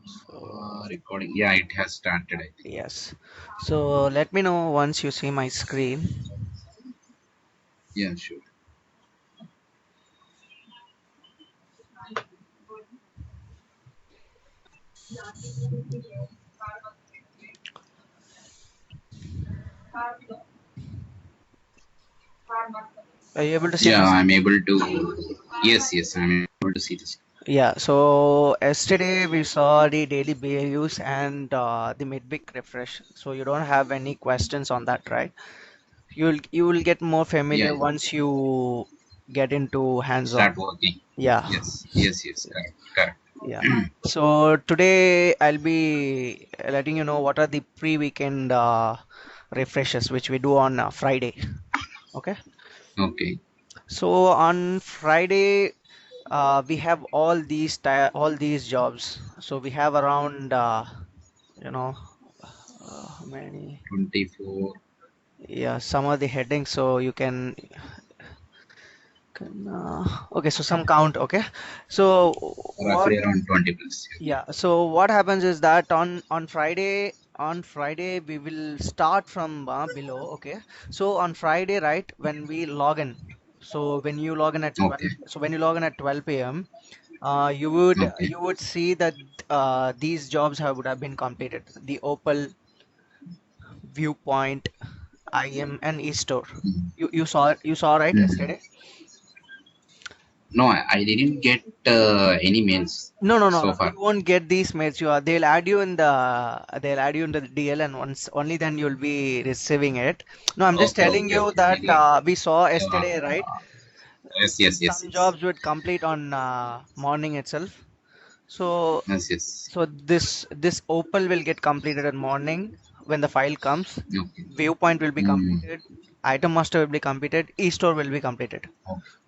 So, Recording. Yeah, it has started, I think. yes. So let me know once you see my screen. Yeah, sure. Are you able to see Yeah, this? I'm able to. Yes, yes, I'm able to see this. Yeah. So yesterday we saw the daily BAUs and the midweek refresh. So you don't have any questions on that, right? You will get more Yeah, familiar once you get into hands-on. start working. Yeah. Yes, yes, yes, correct, correct. Yeah. So today I'll be letting you know what are the pre-weekend refreshes which we do on Friday. Okay. Okay. So on Friday we have all these jobs. So we have around you know how many? 24, Yeah, some of the headings. So you can okay. So some count. Okay. So what? roughly around 20 plus. Yeah, so what happens is that on Friday we will start from below, okay? So on Friday, right, when we log in, so when you log in at Yeah. 12, Okay, so when you log in at 12 p.m., you would okay, you would see that these jobs would have been completed. The Opal, Viewpoint, IM, and eStore. mm. You saw right Mm. yesterday? No, I didn't get any mails No, no, no, so no. You far. won't get these mails. They'll add you in the DL, and once only then you'll be receiving it. No, I'm just Okay, telling okay, you okay. that Maybe. we saw Uh, yesterday, right? yes, yes, yes, Some yes. jobs would complete on morning itself. So, Yes, yes. so this Opal will get completed in morning when the file comes. Okay. Viewpoint will be Mm. completed. Item master will be completed. E-store will be completed.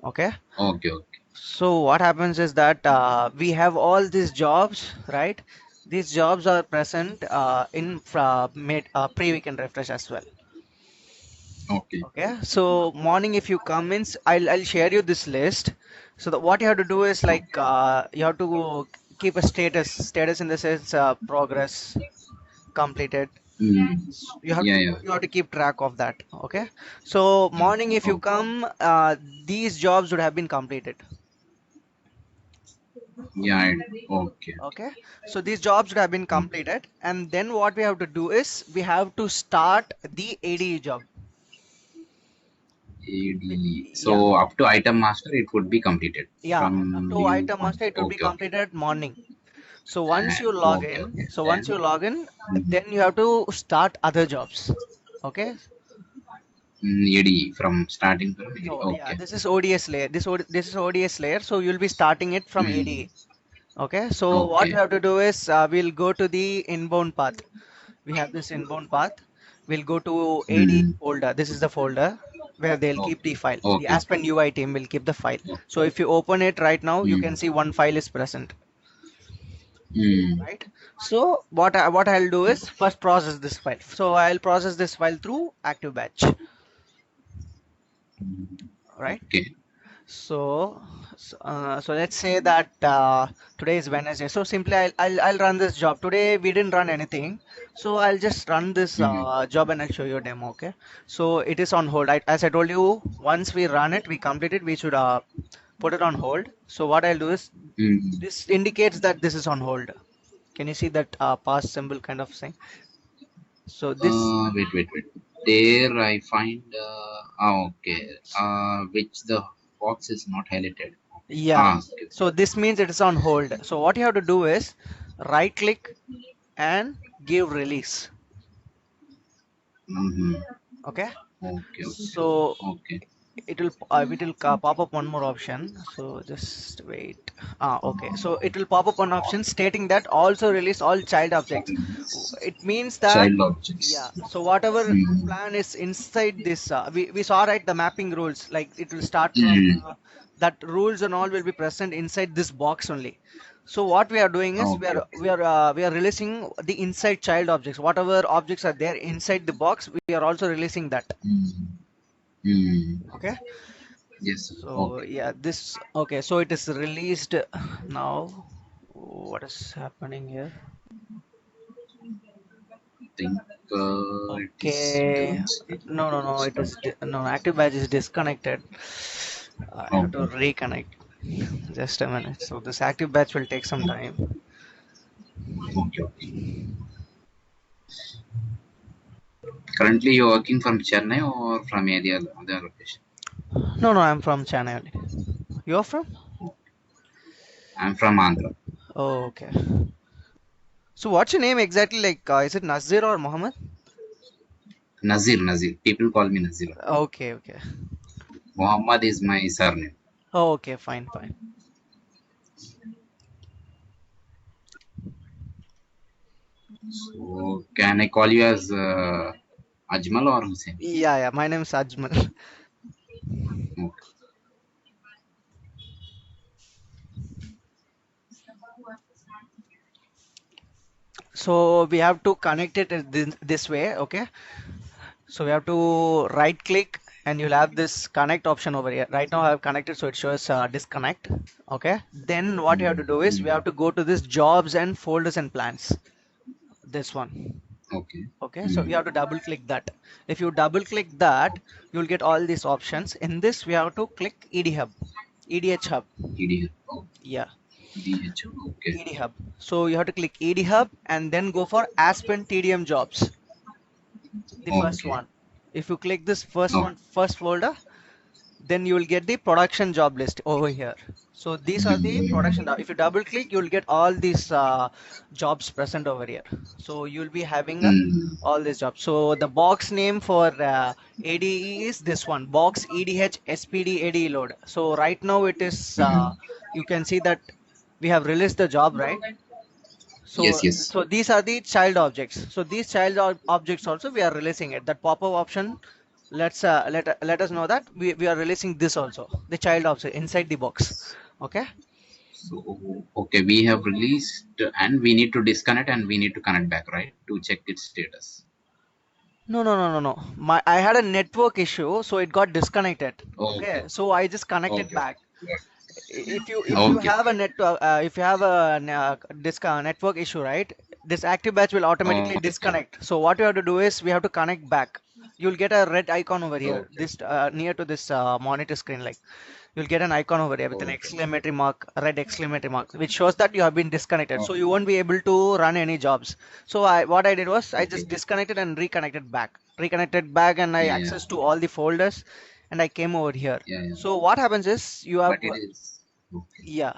Okay, Okay. okay, okay. So what happens is that we have all these jobs, right? These jobs are present in pre-weekend refresh as well. Okay. Okay. So morning, if you come in, I'll share you this list. So what you have to do is like Okay. you have to keep a status in the sense progress completed. Mm. You have Yeah, to yeah. you have to keep track of that. Okay. So morning, if you Okay. come, these jobs would have been completed. Yeah, okay. Okay, so these jobs would have been Okay. completed, and then what we have to do is we have to start the ADE job. ADE. Yeah, So up to item master, it would be completed yeah. Up from to item viewpoint. master, it will be Okay, okay. completed morning. So once you log Okay, in, okay. so once Then you log in, mhm. then you have to start other jobs. Okay. ADE from starting from ADE. So yeah, Okay. this is ODS layer. This is ODS layer. So you'll be starting it from Mm. ADE. Okay. So what we Okay. have to do is we'll go to the inbound path. We have this inbound path. We'll go to AD Mm. folder. This is the folder where they'll keep Okay. the file. The Okay, okay. Aspen UI team will keep the file. Okay. So if you open it right now, you can Mm. see one file is present, Mm. right? So what I'll do is first process this file. So I'll process this file through Active Batch, right? Okay. So let's say that today is Wednesday. So simply I'll run this job. Today we didn't run anything. So I'll just run this Mm. job and I'll show you a demo. Okay. So it is on hold. As I told you, once we run it, we complete it, we should put it on hold. So what I'll do is Mm. this indicates that this is on hold. Can you see that past symbol kind of thing? So this, Wait, wait, wait. There I find. Okay. Which the box is not highlighted. yeah. Ah, okay. So this means it is on hold. So what you have to do is right click and give release. Mm-hmm. Okay. Okay, okay. So Okay. it will pop up one more option. So just wait. Okay. So it will pop up one option stating that also release all child objects. It means that Child yeah. objects. So whatever Mm. plan is inside this, we saw right the mapping rules. Like it will start from Mm. that rules and all will be present inside this box only. So what we are doing is we Okay, are okay. we are we are releasing the inside child objects. Whatever objects are there inside the box, we are also releasing that. Mm. Mm. Okay. Yes. So Okay. yeah, this okay. So it is released now. What is happening here? I think it is Okay. done. No, no, no. It is no. Active Badge is disconnected. I have to Okay. reconnect. Just a minute. So this Active Batch will take some time. Okay. Okay. Currently, you're working from Chennai or from any other location? No, no. I'm from Chennai only. You're from? I'm from Andhra. Oh, okay. So what's your name exactly? Like, is it Nazir or Mohammed? Nazir. Nazir. People call me Nazir. Okay, okay. Muhammad is my surname. Oh, okay. Fine, fine. So, can I call you as Ajmal or Hussein? Yeah, yeah. My name is Ajmal. Okay. So we have to connect it this way. Okay. So we have to right click and you'll have this connect option over here. Right now I have connected, so it shows disconnect. Okay. Then what you have to do is we Mm. have to go to this jobs and folders and plans. This one. Okay. Okay. So you Mm. have to double click that. If you double click that, you'll get all these options. In this, we have to click ED Hub, EDH Hub. EDH. Oh, Yeah. EDH. Okay. ED Hub. So you have to click ED Hub and then go for Aspen TDM jobs, the first Okay. one. If you click this first Oh. one, first folder, then you will get the production job list over here. So these are the production. If you double click, you will get all these jobs present over here. So you will be having Mm. all these jobs. So the box name for ADE is this one, box EDH SPD ADE load. So right now it is, Mm. you can see that we have released the job, right? Yes. So, Yes. so these are the child objects. So these child objects also we are releasing it. That pop-up option, let us know that we are releasing this also, the child object inside the box. Okay. So, okay, we have released and we need to disconnect and we need to connect back, right? To check its status. No, no, no, no, no. I had a network issue, so it got disconnected. Okay. Okay, so I just connected Okay. back. If you Okay. have a if you have a network issue, right? This active batch will automatically Okay. Okay. disconnect. So what we have to do is we have to connect back. You'll get a red icon over here, Okay. this near to this monitor screen, like you'll get an icon over here with an Okay. exclamatory mark, a red exclamatory mark, which shows that you have been disconnected. So you won't be able to run any jobs. So what I did was I Okay. just disconnected and reconnected back, and I Yeah. Yeah. accessed to all the folders, and I came over here. Yeah. Yeah. So what happens is you have, But it is okay. yeah,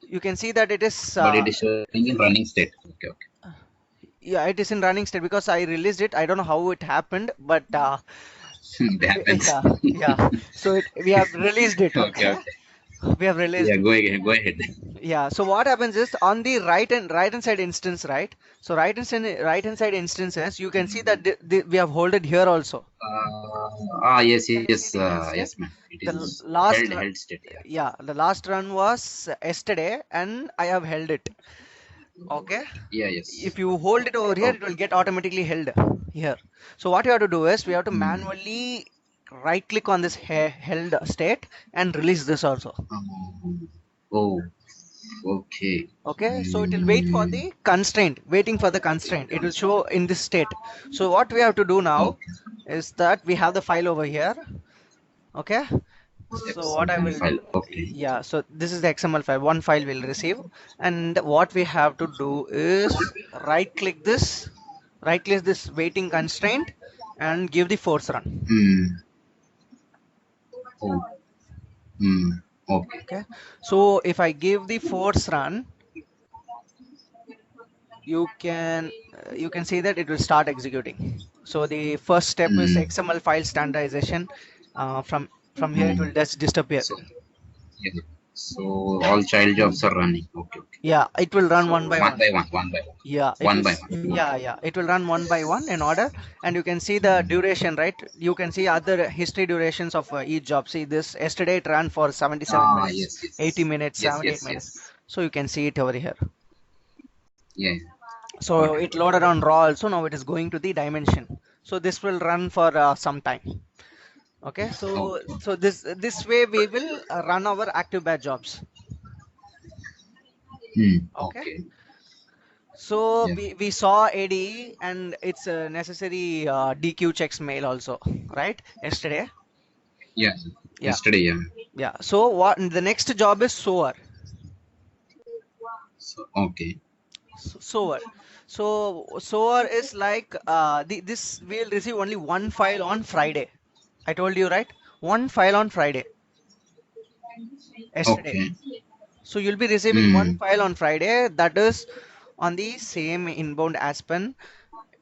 you can see that it is, But it is showing in running state. Okay. Okay. yeah, it is in running state because I released it. I don't know how it happened, but It happens. yeah, yeah. So we have released it. Okay. Okay, Okay. we have released Yeah. it. Go ahead. Go ahead. Yeah. So what happens is on the right hand side instance, right? So right hand side instances, you can see that we have holded here also. Yes. Can you see Yes. the held state? Yes, ma'am. It The is last held. run, Held state. Yeah. yeah, the last run was yesterday, and I have held it. Okay. Yeah. Yes. If you hold it over here, it will Okay. get automatically held here. So what you have to do is we have to Hmm. manually right click on this held state and release this also. Oh. Okay. Okay, so it will wait for Mm, the constraint, waiting for the constraint. It will show in this state. So what we have to do now okay. is that we have the file over here. Okay, so what I XML will file. do, Okay. yeah, so this is the XML file. One file we'll receive, and what we have to do is right click this waiting constraint, and give the force run. Hmm. Oh. Hmm. Okay. Okay, so if I give the force run, you can see that it will start executing. So the first step is Hmm. XML file standardization. From here it Hmm. will just disappear. So yeah. So all child jobs are running. Okay. Okay. Yeah, it will run So one by one one. by one. One by one. Yeah, One by one. yeah, Okay. yeah. It will run one by one in order, and you can see the duration, right? You can see other history durations of each job. See this yesterday it ran for 77 Ah. minutes, Yes. 80 Yes. minutes, Yes. 78 Yes. minutes. Yes. So you can see it over here. Yeah. So Got it. it Got it. loaded on raw also. Now it is going to the dimension. So this will run for some time. Okay, so Okay. this way we will run our active batch jobs. Okay, Okay. so Yeah. we saw ADE and it's a necessary DQ checks mail also, right? Yesterday. Yeah. Yeah, Yesterday, yeah. yeah. So what the next job is SOAR. So, okay. SOAR. So SOAR is like this we'll receive only one file on Friday. I told you, right? One file on Friday, yesterday. Okay. So you'll be receiving one Hmm. file on Friday that is on the same inbound Aspen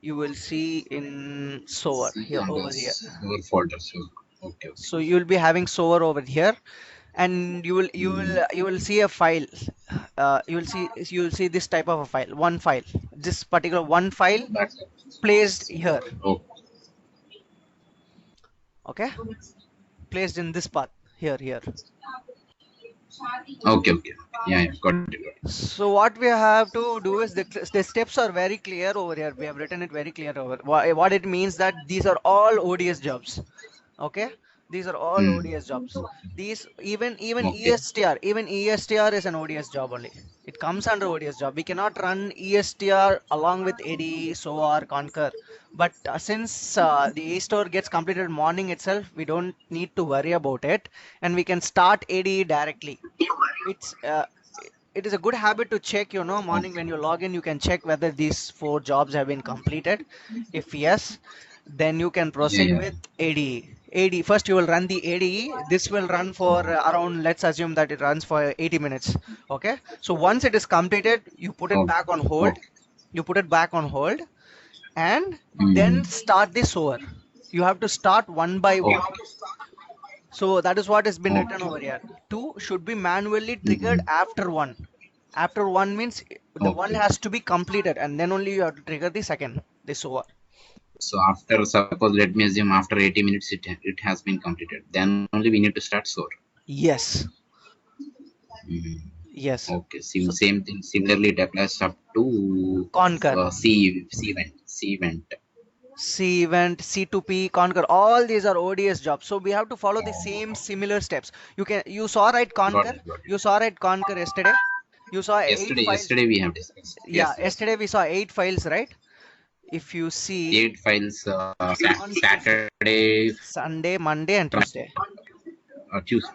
you will see in SOAR See here over here. others our folder. So okay. Okay. So you'll be having SOAR over here, and Hmm. you will see a file. You will see this type of a file, one file. This particular one file That. placed here. Oh. Okay, placed in this path here. Okay. Okay. Yeah. Yeah. Got it. Got it. So what we have to do is the steps are very clear over here. We have written it very clear over. What it means that these are all ODS jobs. Okay, these are all Hmm. ODS jobs. These even Okay. ESTR is an ODS job only. It comes under ODS job. We cannot run ESTR along with AD, SOAR, Concur. But since the A store gets completed morning itself, we don't need to worry about it, and we can start AD directly. It's it is a good habit to check, morning when Okay. you log in, you can check whether these four jobs have been completed. If yes, then you can Yeah. proceed Yeah. with ADE. ADE, first you will run the ADE. This will run for around, let's assume that it runs for 80 minutes. Okay. So once it is completed, you put it Okay. back on hold. Okay. You put it back on hold and Hmm. then start the SOAR. You have to start one by one. Okay. So that is what has been written Okay. over here. Two should be manually triggered Hmm. after one. After one means the one Okay. has to be completed and then only you have to trigger the second, this over. So after suppose let me assume after 80 minutes it has been completed. Then only we need to start soar. Yes, Hmm. yes. Okay. Same So same thing. Similarly, it applies up to Concur, C event. C event, C2P, Concur, all these are ODS jobs. So we have to follow the same similar steps. You saw right Got Concur? it. Got it. You saw right Concur yesterday? You saw eight files. Yesterday we have discussed. Yeah, Yes. Yes. yesterday we saw eight files, right? If you see 8 files. on Tuesday, Saturday Sunday, Monday, and from Tuesday. Tuesday.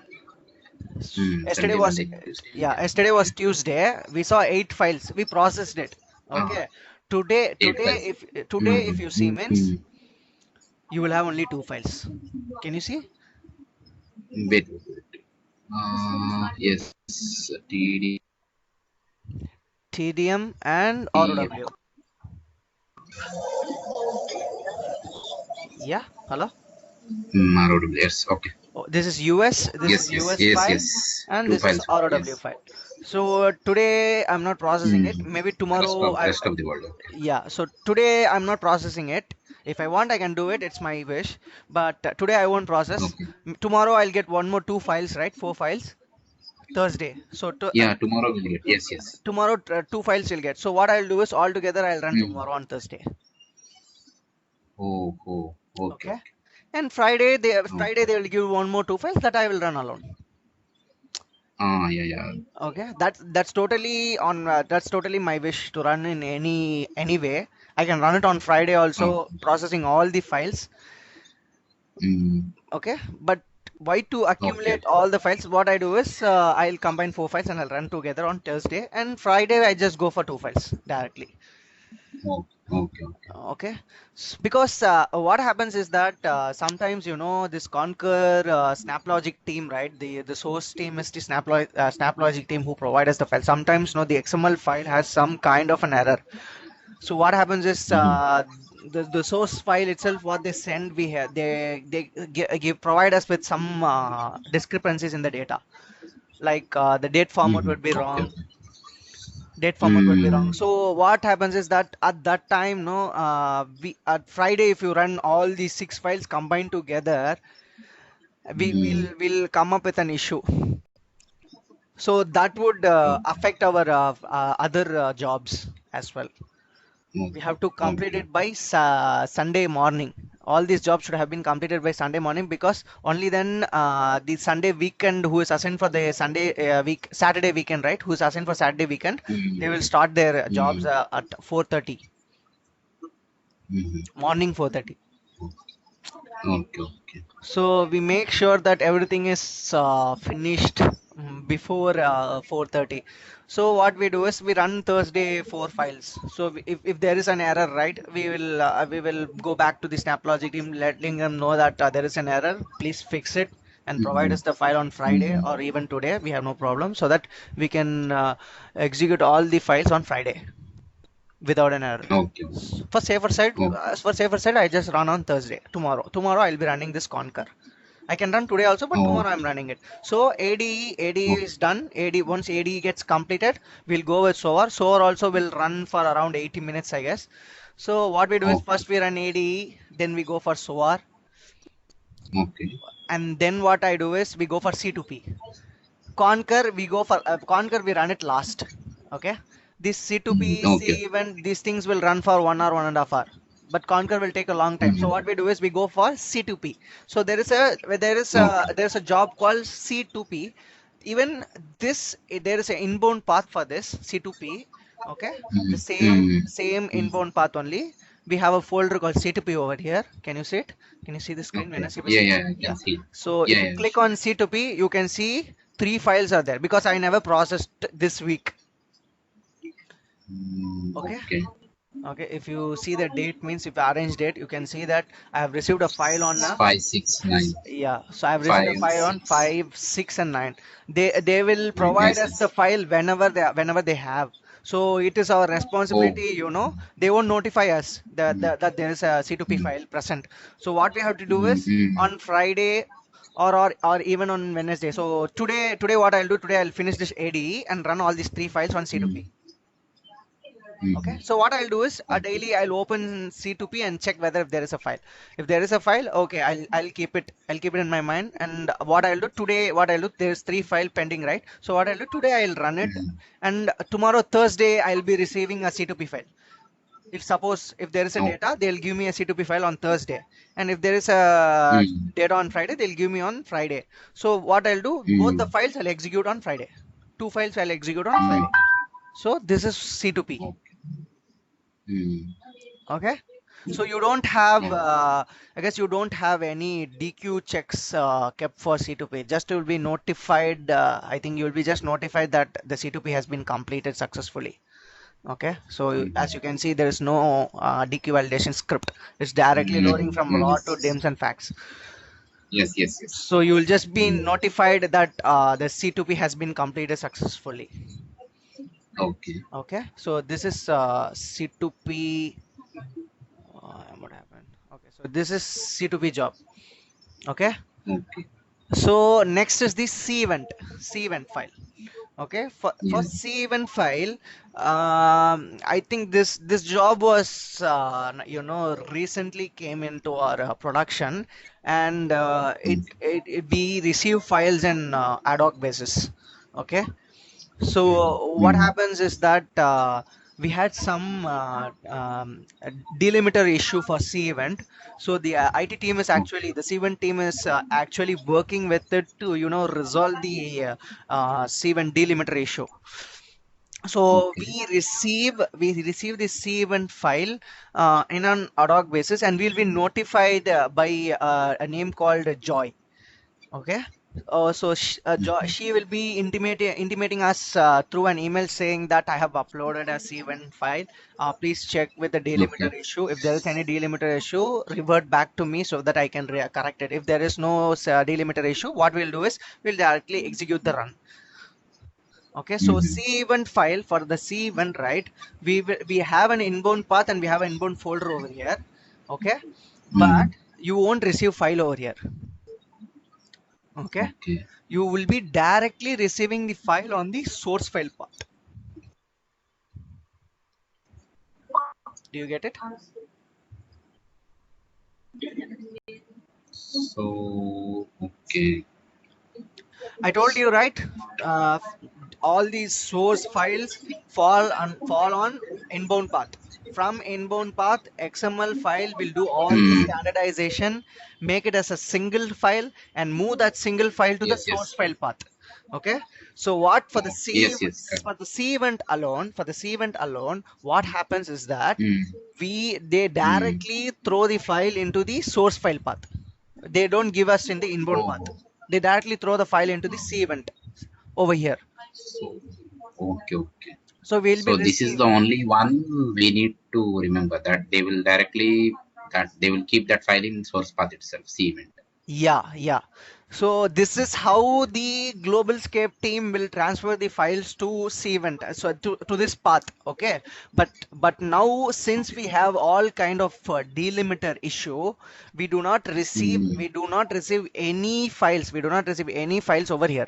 Yesterday Sunday, was, Monday, Tuesday. yeah, Yeah. yesterday was Tuesday. We saw eight files. We processed it. Uh, Okay. Today, 8 files. if you see means Mm-hmm. you will have only two files. Can you see? Wait. Yes. TD. TDM and ROW. Yeah. Hello. ROW. Yes. Okay. Oh, this is US. This is Yes. Yes. US Yes. file, Yes. and Two this is files. ROW Yes. file. So today I'm not processing it. Maybe tomorrow Rest of the world. Okay. yeah, so today I'm not processing it. If I want, I can do it. It's my wish. But today I won't process. Okay. Tomorrow I'll get one more two files, right? Four files. Thursday. So Yeah. Tomorrow we'll get. Yes. Yes. tomorrow two files you'll get. So what I'll do is all together I'll run Mm. tomorrow on Thursday. Oh. Oh. Okay. Okay. Okay. And Friday Okay. they will give one more two files that I will run alone. Yeah. Yeah. Okay. That's totally my wish to run in any way. I can run it on Friday Oh. also, processing all the files. Mm. Okay, but why to Okay. accumulate all the files? What I do is I'll combine four files and I'll run together on Thursday, and Friday I just go for two files directly. Oh. Okay. Okay. Okay, because what happens is that sometimes this Concur SnapLogic team, right? The source team is the SnapLogic team who provide us the file. Sometimes the XML file has some kind of an error. So what happens is Mm-hmm. the source file itself, what they send, we have they provide us with some discrepancies in the data. Like the date format would be Mm-hmm. Okay. wrong. Okay. Date format would be wrong. Mm. So what happens is that at that time, no, we at Friday, if you run all these six files combined together, we Mm. will come up with an issue. So that would Okay. affect our other jobs as well. We Okay. have to complete Okay. it by Sunday morning. All these jobs should have been completed by Sunday morning, because only then the Sunday weekend who is assigned for the Saturday weekend, right? Who is assigned for Saturday weekend, they will start their jobs at 4:30, Mm-hmm. morning 4:30. Okay, okay. So we make sure that everything is finished before 4:30. So what we do is we run Thursday 4 files. So if there is an error, right, we will go back to the SnapLogic team, letting them know that there is an error. Please fix it and provide Mm-hmm. us the file on Friday Mm-hmm. or even today. We have no problem, so that we can execute all the files on Friday without an error. Okay, As for safer side, I just run on Thursday. Tomorrow I'll be running this Concur. I can run today also, but tomorrow I'm okay. running it. So ADE Okay. is done. Once ADE gets completed, we'll go with SOAR. SOAR also will run for around 80 minutes, I guess. So what we do is Okay. first we run ADE, then we go for SOAR, Okay. and then what I do is we go for C2P. Concur, we run it last. Okay. This Mm, C2P, okay. C event, these things will run for 1 hour, 1.5 hour. But Concur will take a long time. So Mm, what we do is we go for C2P. So okay. there is a job called C2P. Even there is an inbound path for this C2P. Okay. The Mm, same mm, same mm. inbound path only. We have a folder called C2P over here. Can you see it? Can you see the screen when I Okay. see the Yeah, screen? yeah, I Yeah. can see. So if Yeah, you yeah, click sure. on C2P, you can see 3 files are there because I never processed this week. Okay. Okay. Okay. If you see the date, means if you arrange date, you can see that I have received a file on 569. yeah. So I've received a Five, file on six. 5, 6, and 9. They will provide Yes, us the yes. file whenever they have. So it is our Oh. responsibility, they won't notify us Mm, that there is a C2P mm, file present. So what we have to do mm, is mm, on Friday or even on Wednesday. So today what I'll do, today I'll finish this ADE and run all these 3 files on C2P. mm, Okay, mm. so what I'll do is Okay. daily I'll open C2P and check whether if there is a file. If there is a file, okay, I'll keep it. I'll keep it in my mind. And what I'll do today, there's 3 file pending, right? So what I'll do today, I'll run it, Mm, and tomorrow Thursday I'll be receiving a C2P file. If there is a okay. data, they'll give me a C2P file on Thursday, and if there is a Mm, data on Friday, they'll give me on Friday. So what I'll do, both the mm, files I'll execute on Friday. 2 files I'll execute on mm. Friday. So this is C2P. Okay. Mm, Okay. So you don't have, okay. I guess you don't have any DQ checks kept for C2P. Just you'll be notified. I think you'll be just notified that the C2P has been completed successfully. Okay. So as you Mm, can see, there is no DQ validation script. It's directly loading mm, from raw to yes. dims and facts. Yes, yes, yes. So you will just be Mm, notified that the C2P has been completed successfully. okay. Okay. So this is C2P. What happened? Okay. So this is C2P job. Okay. Okay. So next is the C event file. Okay, for Yeah. C event file, I think this job was recently came into our production, and Mm, we receive files in ad hoc basis. Okay, mm, so what mm. happens is that we had some delimiter issue for C event. So the C event team is actually working with it to resolve the C event delimiter issue. So Okay. we receive the C event file in an ad hoc basis, and we'll be notified by a name called Joy. Okay. Mm, She will be intimating us through an email saying that I have uploaded a C1 file. Please check with the delimiter okay. issue. If there is any delimiter issue, revert back to me so that I can correct it. If there is no delimiter issue, what we'll do is we'll directly execute the run. Okay, so Mm, C event file for the C event, right? We have an inbound path and we have an inbound folder over here. Okay, but mm. you won't receive file over here. Okay, Okay. you will be directly receiving the file on the source file path. Do you get it? So, okay. I told you, right? All these source files fall on inbound path. from inbound path, XML file will do all the standardization, make it as a single file, and move that single file to the Yes, source yes. file path. Okay. So what for the Oh, yes, yes, correct. C event alone, what happens is that they Mm. directly throw the file into the source file path. They don't give us in the inbound path. Oh, They directly throw the file into the C event over here. so okay, okay. So we'll be So this is receiving. the only one we need to remember, that they will keep that file in source path itself, C event. Yeah, yeah. So this is how the GlobalScape team will transfer the files to Cvent, so to this path, okay? But now since we have all kind of delimiter issue, Mm. we do not receive any files. We do not receive any files over here.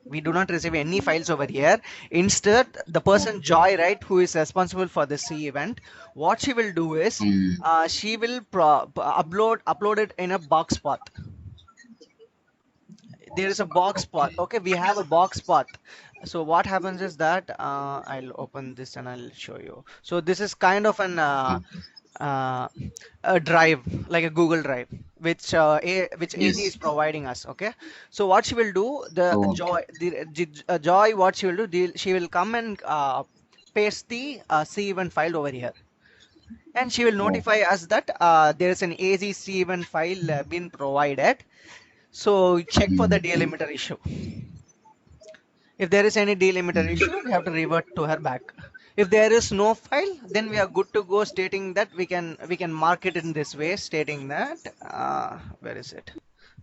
We do not receive any files over here. Instead, the person Okay. Joy, right, who is responsible for the C event, what she will do is Mm. she will upload it in a box path. There is a box path. Okay. Okay, we have a box path. So what happens is that I'll open this and I'll show you. So this is kind of an Okay. uh, a drive, like a Google Drive, which AG is Yes. providing us. Okay, so what she will do, Okay. Joy, what she will do, she will come and paste the C event file over here, and she will notify Okay. us that there is an AZ C event file been provided. So check for the Mm. delimiter issue. If there is any delimiter issue, we have to revert to her back. If there is no file, then we are good to go, stating that we can mark it in this way, stating that where is it?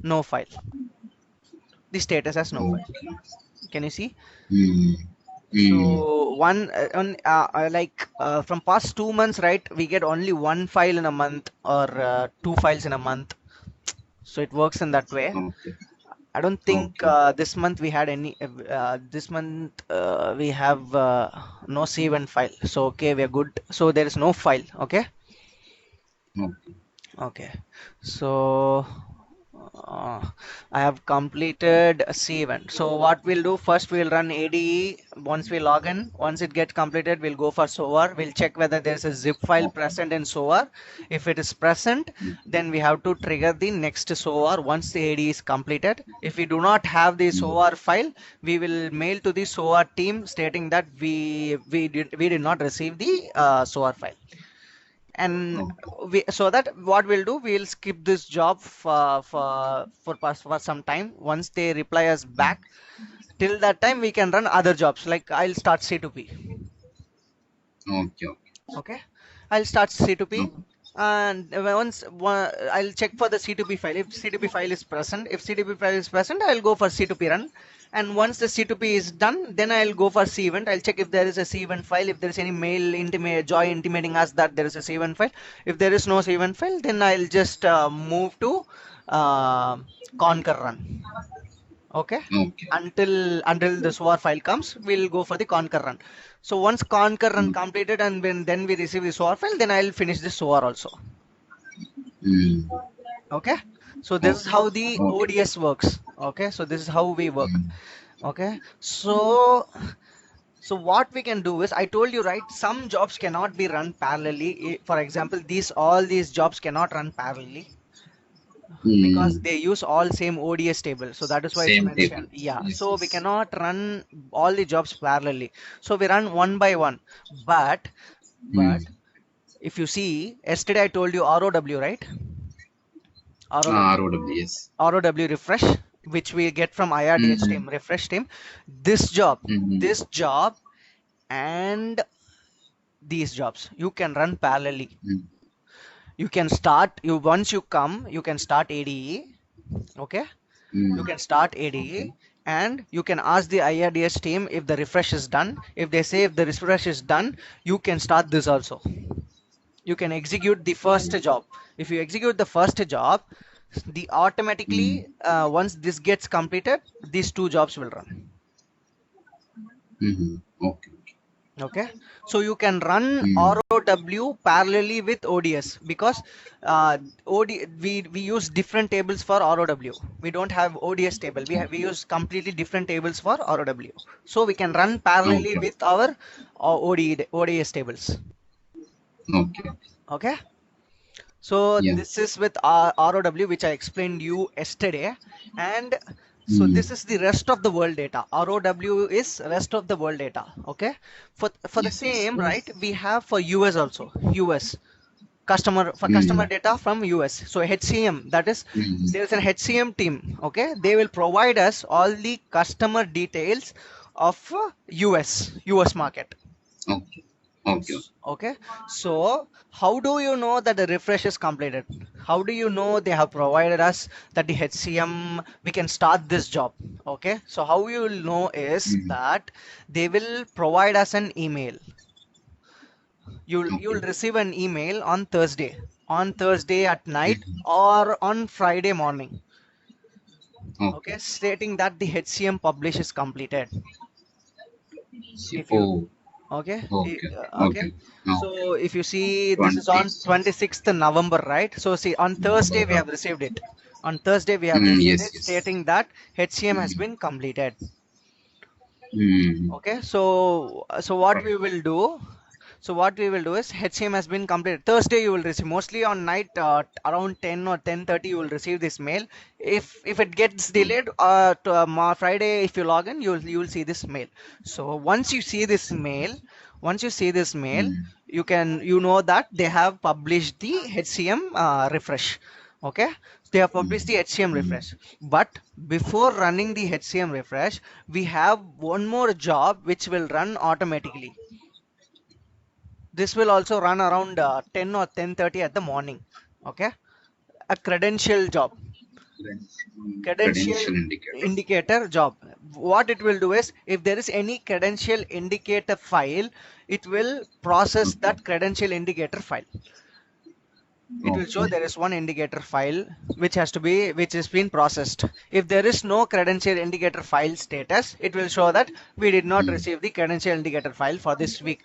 No file. The status as no file. Okay. Can you see? Mm. Mm. So from past 2 months, right? We get only one file in a month or two files in a month. So it works in that way. Okay. I don't think Okay. this month we had any. This month we have no save and file. So okay, we are good. So there is no file. Okay. Okay. Okay. So uh, I have completed a C event. So what we'll do first, we'll run ADE once we log in. Once it gets completed, we'll go for SOAR. We'll check whether there's a zip file Okay. present in SOAR. If it is present, Mm. then we have to trigger the next SOAR once the ADE is completed. If we do not have the Mm. SOAR file, we will mail to the SOAR team stating that we did not receive the SOAR file. And Okay. so that what we'll do, we'll skip this job for some time. Once they reply us Mm. back, till that time we can run other jobs, like I'll start C2P. Okay. Okay. Okay, I'll start C2P, Okay. and I'll check for the C2P file. If C2P file is present, I'll go for C2P run. And once the C2P is done, then I'll go for C event. I'll check if there is a C event file. If there is any mail Joy intimating us that there is a C event file. If there is no C event file, then I'll just move to uh, Conquer run. Okay, Okay. until the SOAR file comes, we'll go for the Conquer run. So once Conquer run Mm. completed, and when then we receive the SOAR file, then I'll finish the SOAR also. Mm. Okay, so this is Okay. how the Okay. ODS works. Okay, so this is how we work. Mm. Okay, so what we can do is, I told you, right, some jobs cannot be run parallelly. For example, all these jobs cannot run parallelly because Mm. they use all same ODS table. So that is why it's Same table. mentioned. Yeah. Yes. So we Yes. cannot run all the jobs parallelly. So we run one by one. But Mm. but if you see, yesterday I told you ROW, right? ROW, ROW. Yes. ROW refresh, which we get from IRDH Mm. team, refresh team. This job, Mm. this job, and these jobs you can run parallelly. Mm. You can start you once you come, you can start ADE. Okay, you Mm. can start ADE, Okay. and you can ask the IRDS team if the refresh is done. If they say if the refresh is done, you can start this also. You can execute the first job. If you execute the first job, the Mm. automatically once this gets completed, these two jobs will run. Mm. Okay. Okay, so you can run Mm. ROW parallelly with ODS because we use different tables for ROW. We don't have ODS table. We Okay. use completely different tables for ROW. So we can run parallelly Okay. with our ODS tables. Okay. Okay. So Yeah. this is with ROW, which I explained you yesterday, and so Mm. this is the rest of the world data. ROW is rest of the world data. Okay. For the Yes. Yes. same, right? We have for US also. US customer Mm. data from US. So HCM, that is, Mm. there's an HCM team. Okay. They will provide us all the customer details of US market. Okay. Okay. Okay, so how do you know that the refresh is completed? How do you know they have provided us that the HCM we can start this job? Okay, so how you will know is Mm. that they will provide us an email. You'll Okay. receive an email on Thursday at night Mm. or on Friday morning. Okay, Okay. stating that the HCM publish is completed. If you Oh. Okay, Okay. okay. Okay. Okay. So if you see, this is on 26. 26th November, right? So see, on Thursday we have received it. On Thursday we have Mm. received Yes. it Yes. stating that HCM has Mm. been completed. Mm. Okay, so what we will do? So what we will do is HCM has been completed. Thursday you will receive, mostly on night around 10 or 10:30 you will receive this mail. If it gets delayed to Friday, if you log in, you will see this mail. So once you see this mail, Mm. you know that they have published the HCM refresh. Okay, they have published the HCM Mm. refresh. But before running the HCM refresh, we have one more job which will run automatically. This will also run around 10 or 10:30 at the morning. Okay, a credential job, credential Credential indicator. indicator job. What it will do is, if there is any credential indicator file, it will process Okay. that credential indicator file. It will show Okay. there is one indicator file which has been processed. If there is no credential indicator file status, it will show that we did not Mm. receive the credential indicator file for this week.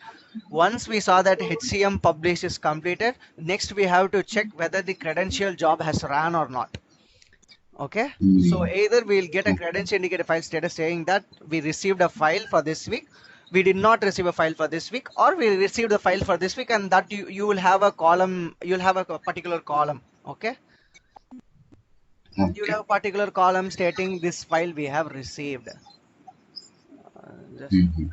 Once we saw that HCM publish is completed, next we have to check whether the credential job has run or not. Okay, so Mm. either we'll get a Okay. credential indicator file status saying that we received a file for this week, we did not receive a file for this week, or we received a file for this week, and that you will have a column, you'll have a particular column. Okay, you'll Okay. have a particular column stating this file we have received. Just Mm-hmm.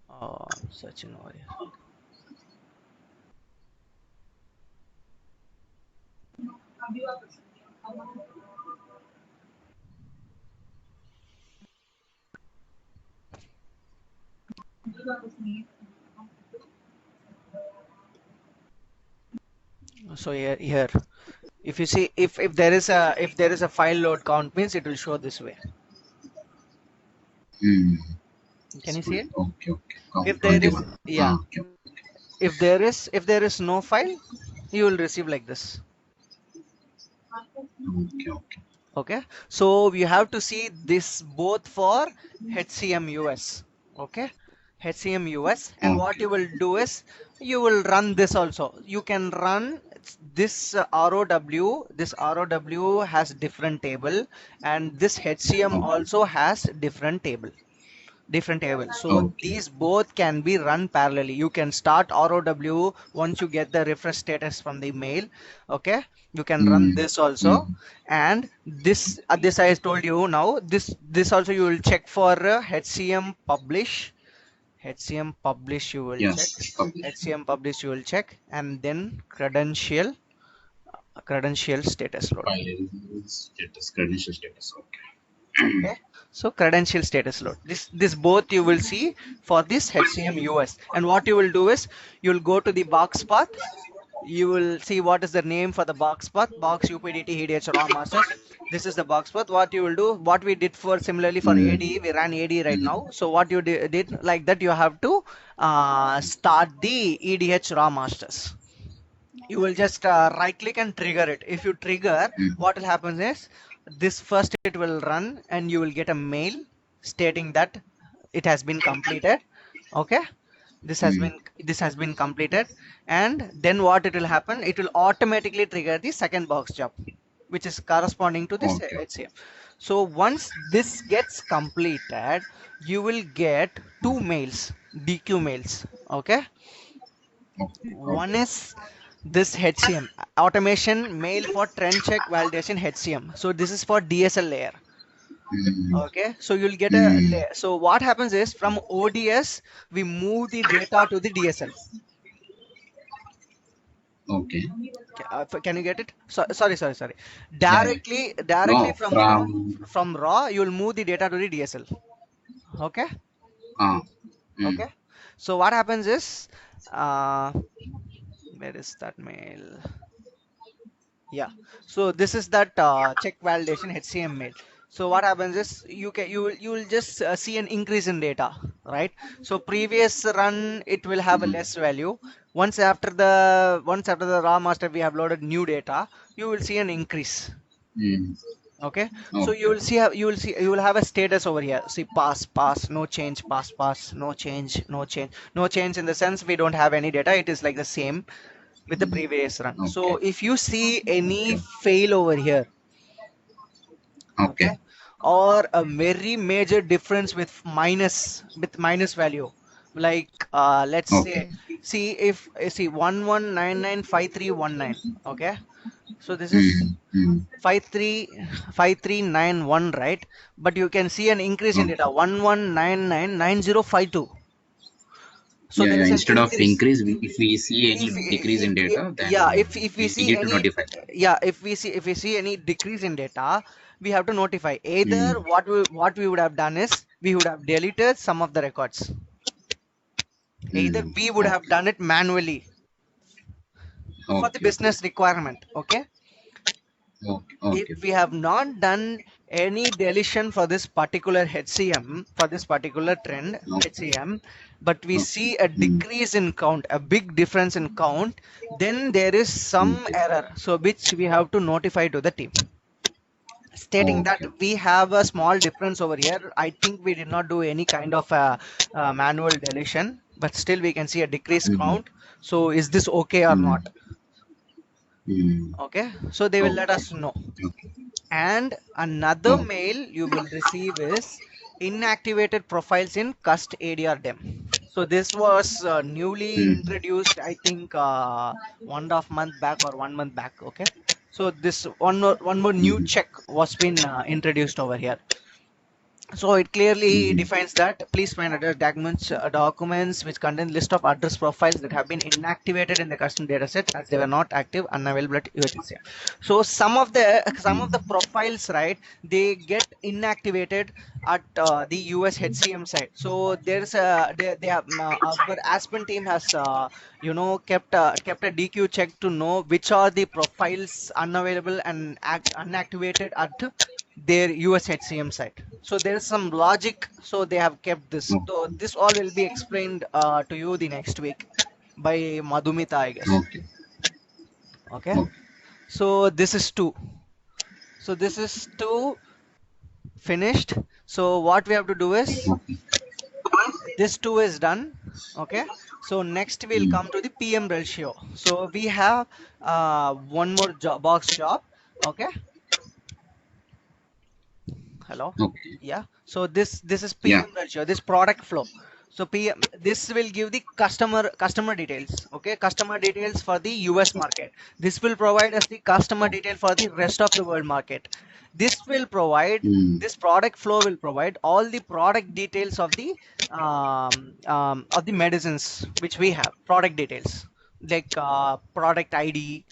I'm searching over here. So here, if you see, if there is a file load count, means it will show this way. Mm. Can It's you see full. it? Okay. Okay. If there is, 21. yeah, Ah, okay. if there is no file, you will receive like this. Okay. Okay. Okay, so you have to see this both for HCM US. Okay, HCM US, and what Okay. you will do is you will run this also. You can run this ROW. This ROW has different table, and this HCM Okay. also has different table. So Okay. these both can be run parallelly. You can start ROW once you get the refresh status from the mail. Okay, you can run Mm. this also, Mm. and this I told you now. This also you will check for HCM publish you will check, Yes. Publish. HCM publish you will check, and then credential status load. File status. Credential status. Okay. Okay, so credential status load. This both you will see for this HCM US. And what you will do is you'll go to the box path. You will see what is the name for the box path. Box UPDT EDH raw masters. This is the box path. What you will do, what we did for similarly for AD, Mm. we ran AD right Mm. now. So what you did like that, you have to start the EDH raw masters. You will just right click and trigger it. If you trigger, Mm. what will happen is this first it will run and you will get a mail stating that it has been completed. Okay, Mm. this has been completed, and then what it will happen, it will automatically trigger the second box job. which is corresponding to this Okay. HCM. So once this gets completed, you will get two mails, DQ mails. Okay. Okay. One Okay. is this HCM automation mail for trend check validation HCM. So this is for DSL layer. Mm. Okay, so you'll get a Mm. layer. So what happens is from ODS we move the data to the DSL. Okay. Can you get it? Sorry. Yeah. Yeah. Directly No, from raw, from you'll move the data to the DSL. Okay, ah. Mm. okay. So what happens is, uh, where is that mail? Yeah. So this is that check validation HCM mail. So what happens is you will just see an increase in data, right? So previous run it will have a Mm. less value. Once after the raw master we have loaded new data, you will see an increase. Mm. Okay. So Okay. you will have a status over here. See pass, no change, pass, no change, no change, no change in the sense we don't have any data. It is like the same with the previous run. So Okay. if you see any Okay. fail over here, okay, Okay. or a very major difference with minus value, like let's say, Okay. see if see 11995319, okay, so this is Mm. Mm. 535391, right? But you can see an increase in data Okay. 11999052. So Yeah. there Yeah. is an Instead of increase. increase, if we see any decrease in If data, yeah, then if we we see need to any, notify. yeah, if we see any decrease in data, we have to notify. Either Mm. what we would have done is we would have deleted some of the records. Either Mm. we would have Okay. done it manually for the Okay. Okay. business requirement. Okay. Okay. If Okay. we have not done any deletion for this particular HCM, for this particular trend Okay. HCM, but we Okay. see a Mm. decrease in count, a big difference in count, then there is some Okay. error. So which we have to notify to the team, stating that Okay. we have a small difference over here. I think we did not do any kind of manual deletion, but still we can see a decreased Mm. count. So is this okay or Mm. not? Mm. Okay, so they will let Okay. us know. Okay. And another Oh. mail you will receive is inactivated profiles in cust ADR dem. So this was newly Mm. introduced, I think 1.5 month back or 1 month back. Okay. So this one more new Mm. check was been introduced over here. So it clearly Mm. defines that please find address documents which contain list of address profiles that have been inactivated in the custom dataset as they were not active, unavailable at UHCM. So some of the Mm. profiles, right, they get inactivated at the US HCM side. So there's a they have our Aspen team has kept a DQ check to know which are the profiles unavailable and unactivated at their US HCM site. So there is some logic. So they have kept this. Oh. So this all will be explained to you the next week by Madhumita, I guess. Okay. Okay. Okay. So this is two. So this is two finished. So what we have to do is Okay. this two is done. Okay. So next we'll Mm. come to the PM ratio. So we have one more job. Okay. Hello. Okay. Yeah. So this is Yeah. PM ratio, this product flow. So PM, this will give the customer details. Okay, customer details for the US market. This will provide us the customer detail for the rest of the world market. This will provide, Mm. this product flow will provide all the product details of the medicines which we have, product details like product ID,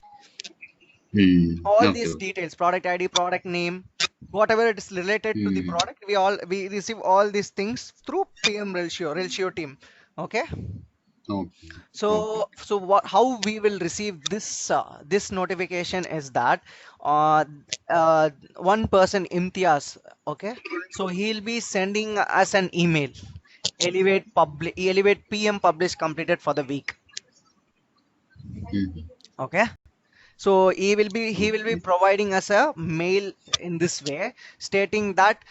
Mm. all Okay. these Okay. details, product ID, product name, whatever it is related to the Mm. product, we receive all these things through PM ratio team. Okay. Okay. Okay. So how we will receive this notification is that uh, one person, Imtiaz, okay, so he'll be sending us an email, elevate PM publish completed for the week. Mm. Okay. So he will be Okay. providing us a mail in this way, stating that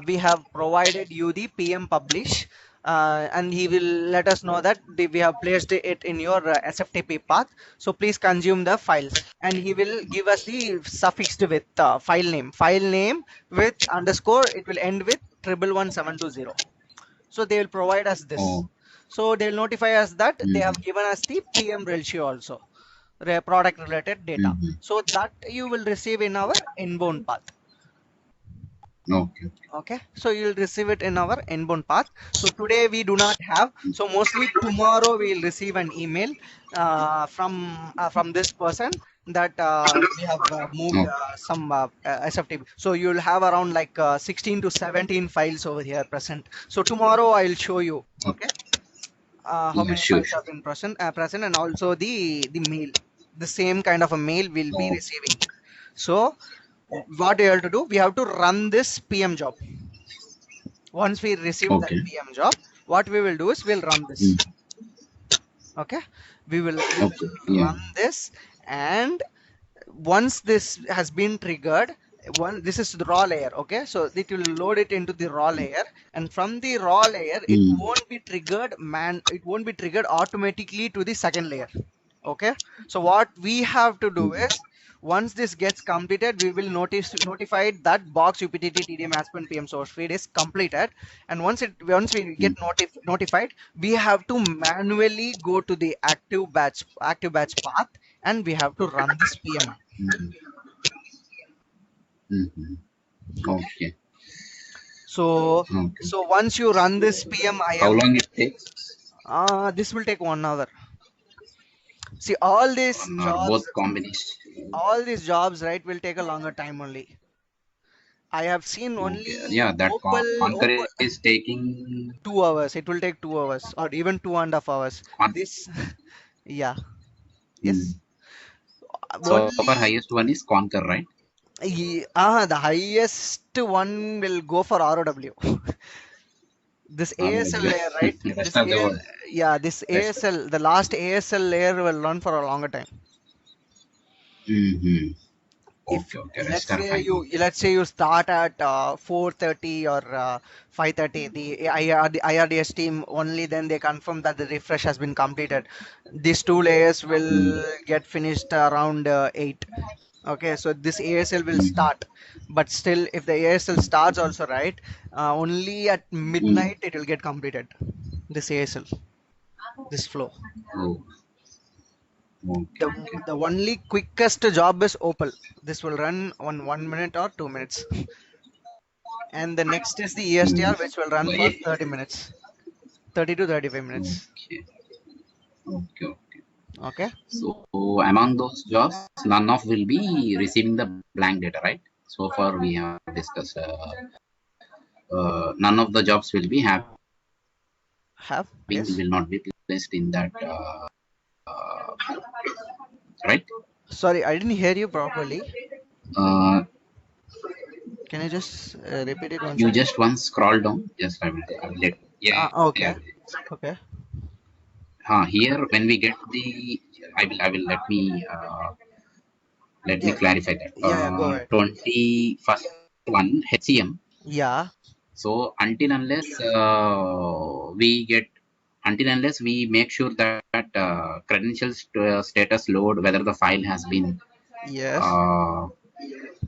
we have provided you the PM publish. and he will let us know that we have placed it in your SFTP path. So please consume the files, and he will give us the suffixed with file name with underscore. It will end with 111720. So they will provide us this. Oh. So they will notify us that they have Mm-hmm. given us the PM ratio also, product related data. Mm-hmm. So that you will receive in our inbound path. Okay. Okay, so you'll receive it in our inbound path. So today we do not have. So mostly tomorrow we'll receive an email from this person that we have moved Okay. some SFTP. So you'll have around like 16 to 17 files over here present. So tomorrow I'll show you. Okay. Okay, how Yeah, many sure, files sure. have been present, and also the mail, the same kind of a mail we'll be Oh, receiving. So what we have to do, we have to run this PM job. Once we receive that okay. PM job, what we will do is we'll run this. Mm. Okay, we will Okay. Yeah. run this, and once this has been triggered, this is the raw layer. Okay, so it will load it into the raw layer, and from the raw layer, it Mm. won't be triggered, it won't be triggered automatically to the second layer. Okay, so what we have to do Mm. is, once this gets completed, we will notify that box UPTT TDM ASP.NET PM source feed is completed. And once we get Mm. notified, we have to manually go to the active batch path, and we have to run this PM. Mm. Mm-hmm. Okay, Okay. so Okay. once you run this PM How IM, long it takes? this will take 1 hour. See, all these 1 hour. jobs, Both combination. right, will take a longer time only. I have seen Okay. only Yeah, that Concur Opal is taking 2 hours. It will take 2 hours or even 2.5 hours. con. This, yeah, Mm. yes. So far, Only, highest one is Concur, right? the highest one will go for ROW. This ASL ROW. layer, right? Rest of the world. Yeah, this Rest. ASL, the last ASL layer will run for a longer time. Mm-hmm. If Okay. Okay. Rest are fine. Okay. let's say you start at 4:30 or 5:30, the IRDS team only then they confirm that the refresh has been completed. These two layers will Mm. get finished around 8. Okay, so this ASL will Mm. start, but still if the ASL starts also, right, only at Mm. midnight it will get completed, this ASL, this flow. Oh. Okay. the Okay. the only quickest job is Opal. This will run on 1 minute or 2 minutes, and the next is the ESTR, Mm. which will run for Why? 30 minutes, 30 to 35 minutes. Okay. Okay. Okay. Okay. So among those jobs, none of will be receiving the blank data, right? So far we have discussed. None of the jobs will be having, Have, yes. will not be placed in that, right? Sorry, I didn't hear you properly. Uh, Can you just repeat it once you again? just once scroll down. Just I will let. Yeah. Yeah. Okay. Okay. Here when we get the, I will let me Yeah. clarify that. Yeah. Go ahead. 21st one HCM. Yeah. So until unless we make sure that credentials status load, whether the file has been Yes. uh,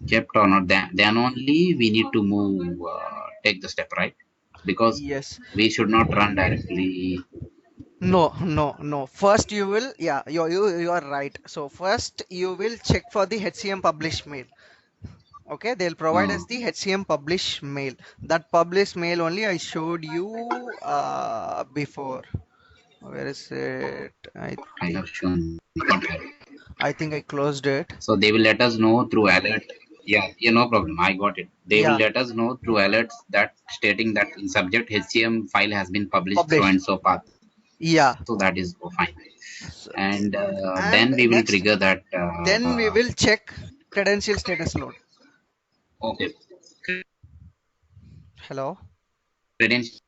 kept or not, then only we need to move, take the step, right? Because Yes. we should not run directly. No, no, no. First you will, yeah, you are right. So first you will check for the HCM publish mail. Okay, they'll provide Uh, us the HCM publish mail. That publish mail only I showed you before. Where is it? I have shown. Not have. I think I closed it. So they will let us know through alert. Yeah, yeah, no problem. I got it. They will Yeah, let us know through alerts that stating that in subject HCM file has been published so publish. and so path. Yeah. So that is fine. So, And and then we will next, trigger that. then we will check credential status load. Okay. Hello. Credentials.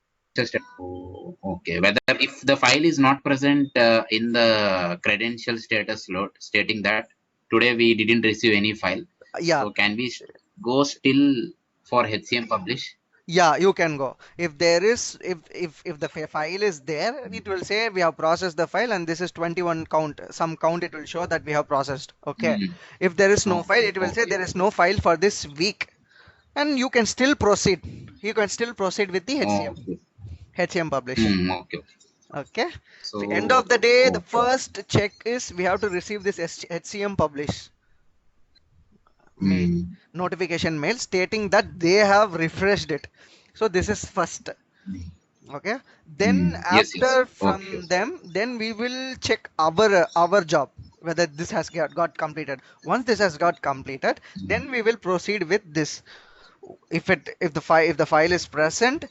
Oh, okay. Whether if the file is not present in the credential status load stating that today we didn't receive any file, Yeah. so can we go still for HCM publish? Yeah, you can go. If there is, if the file is there, it will say we have processed the file and this is 21 count. Some count it will show that we have processed. Okay. Mm. If there is no file, Okay, it will say okay, there is no file for this week, and you can still proceed. You can still proceed with the okay. HCM publish. Okay, okay. Okay. So end So, of the day, the okay, first check is we have to receive this HCM publish mail, mm. notification mail stating that they have refreshed it. So this is first. Okay, then Mm. Yes, yes. after Okay, from them, then we will check our job whether this has got completed. Once this has got completed, mm. then we will proceed with this. If the file is present,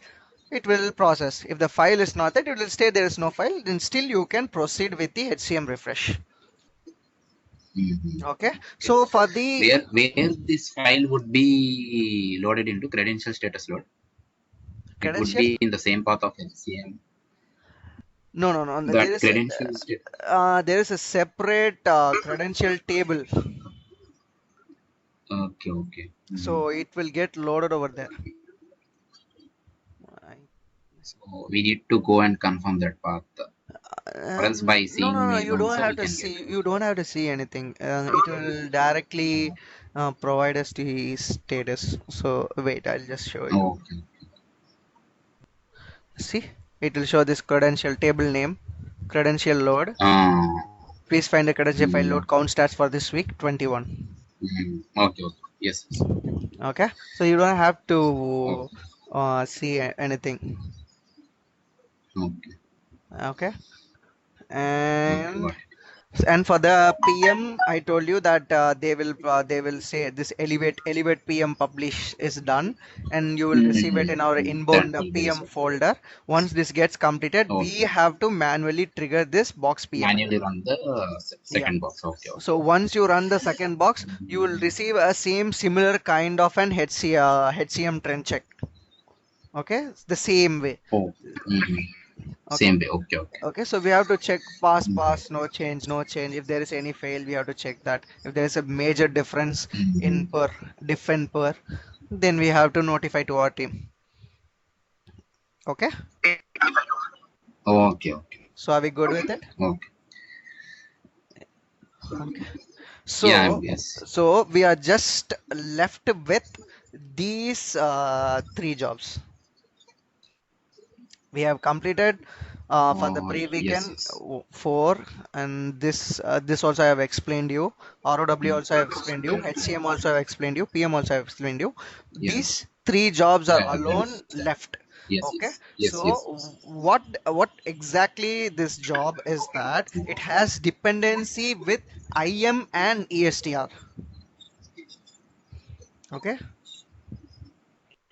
it will process. If the file is not that, it will stay there is no file, then still you can proceed with the HCM refresh. Mhm. Okay, Okay. so for the Where this file would be loaded into credential status load? It would credential, be in the same path of HCM. no, That credential state. there is a separate credential table, Okay, okay. Mm. so it will get loaded over there. So we need to go and confirm that path. Or else by seeing No, mail you don't also have we to can get see. it. You don't have to see anything. It will directly provide us the status. So wait, I'll just show you. Okay. See, it will show this credential table name, credential load. Uh, Please find the credential file mm, load count stats for this week 21. okay, okay. Yes, yes. Okay, so you don't have Okay, to see anything. okay, Okay, okay. Got and it. for the PM, I told you that they will say this elevate PM publish is done, and you will receive it in our That inbound will be PM resolved. folder. Once this gets completed, we Okay. have to manually trigger this box PM. Manually run the Yeah. second box. Okay, So okay. once you run the second box, you will receive a similar kind of an HCM trend check. Okay, the same way. Oh, mhm. Okay. Same way. Okay, okay. Okay, so we have to check pass, Mhm. pass, no change, no change. If there is any fail, we have to check that. If there is a major difference in Mhm. diff and per, then we have to notify to our team. Okay, Okay, okay, so are we good with it? okay. Okay. Yeah, So, yes. we are just left with these three jobs. We have completed for the Oh, yes, pre-weekend yes. 4, and this also I have explained you. ROW also I have explained you. Yeah, HCM also I have explained you. PM also I have explained you. yeah. These three jobs are I have alone understand. left. Yes, Okay, yes, yes, yes, so yes. what exactly this job is that it has dependency with IM and ESTR. Okay,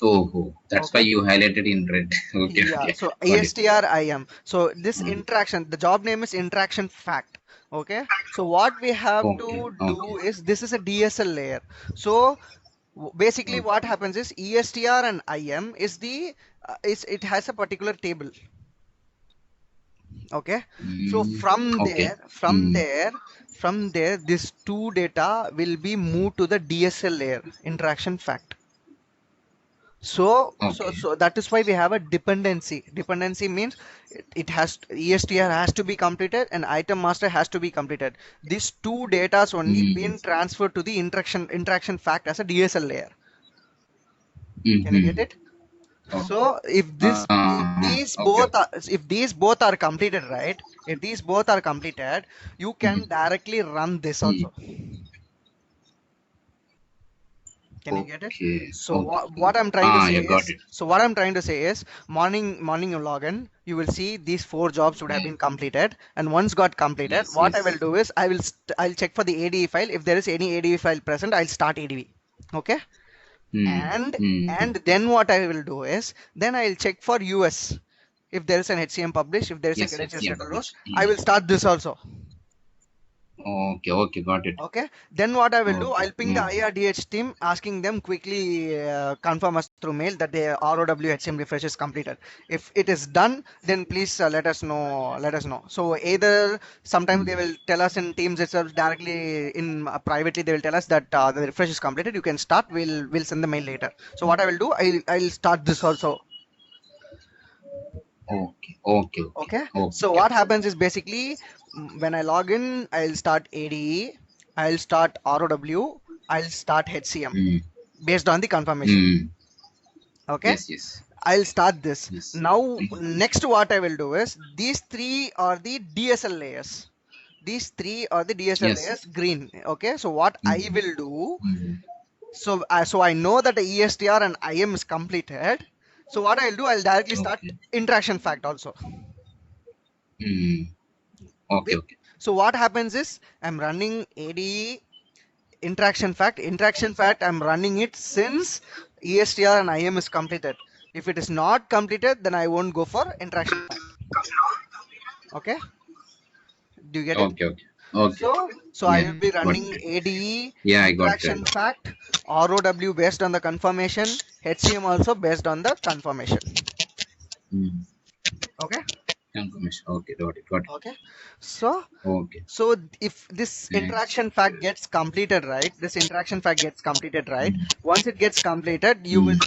Oh, oh, that's why okay. you highlighted in red. Okay, Yeah, okay. so Got it. ASTR IM. So this Mm. interaction, the job name is interaction fact. Okay. So what we have Okay, to okay, do is this is a DSL layer. So basically what okay. happens is ESTR and IM is it has a particular table. Okay. So Okay. from there, this two data will be moved to the DSL layer, interaction fact. Okay. So that is why we have a dependency. Dependency means it has ESTR has to be completed and item master has to be completed. These two datas only Mm. been transferred to the interaction fact as a DSL layer. Can you get Mm-hmm. it? Okay. So Okay. if these both are completed, right? If these both are completed, you Mm. can directly run this Mm. also. Can you get it? Okay. So Okay. what I'm trying to say Yeah, got is, it. morning you log in, you will see these four jobs would have Yeah. been completed, and once got completed, Yes, what I will yes. do is I'll check for the ADE file. If there is any ADE file present, I'll start ADV. Okay, Mm. and Mm. then what I will do is then I'll check for US. If there is an HCM publish, if there is a Yes, yes. credential Yeah, status load, publish. I will start this also. Okay, okay, got it. Okay, then what I will do, Okay. I'll ping the IRDH team asking them quickly confirm us through mail that the ROW HCM refresh is completed. If it is done, then please let us know. Let us know. So either sometimes they will tell us in Teams itself directly in privately they will tell us that the refresh is completed. You can start. We'll send the mail later. So what I will do, I'll start this also. Okay, okay, okay, Okay, so okay. what happens is basically when I log in, I'll start ADE, I'll start ROW, I'll start HCM Mm, based on the confirmation. mm. Okay, Yes, yes, I'll start this. yes. Now, next what I will do is these three are the DSL layers. These three are the DSL Yes. layers green. Okay, so what I Mm, will do, mm. so I know that the ESTR and IM is completed. So what I'll do, I'll directly start Okay. interaction fact also. Mm. Okay, With okay. so what happens is I'm running ADE interaction fact I'm running it since ESTR and IM is completed. If it is not completed, then I won't go for interaction fact. Okay, do you get it? Okay, okay. Okay. So I Yeah, will be got running it. ADE Yeah, I got that. interaction fact, ROW based on the confirmation, HCM also based on the confirmation. Mm. Okay, Confirmation. Okay, got it, got it. okay, so Okay. so if this Thanks. interaction fact gets completed, right? This interaction fact gets completed, right? Mm. Once it gets completed, Mm.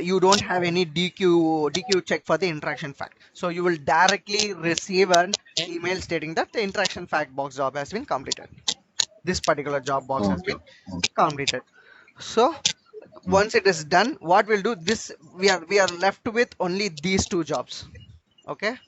you don't have any DQ check for the interaction fact. So you will directly receive an email stating that the interaction fact box job has been completed. This particular job box has Okay, been okay. Okay. completed. So Mm. once it is done, what we'll do this we are left with only these two jobs. Okay,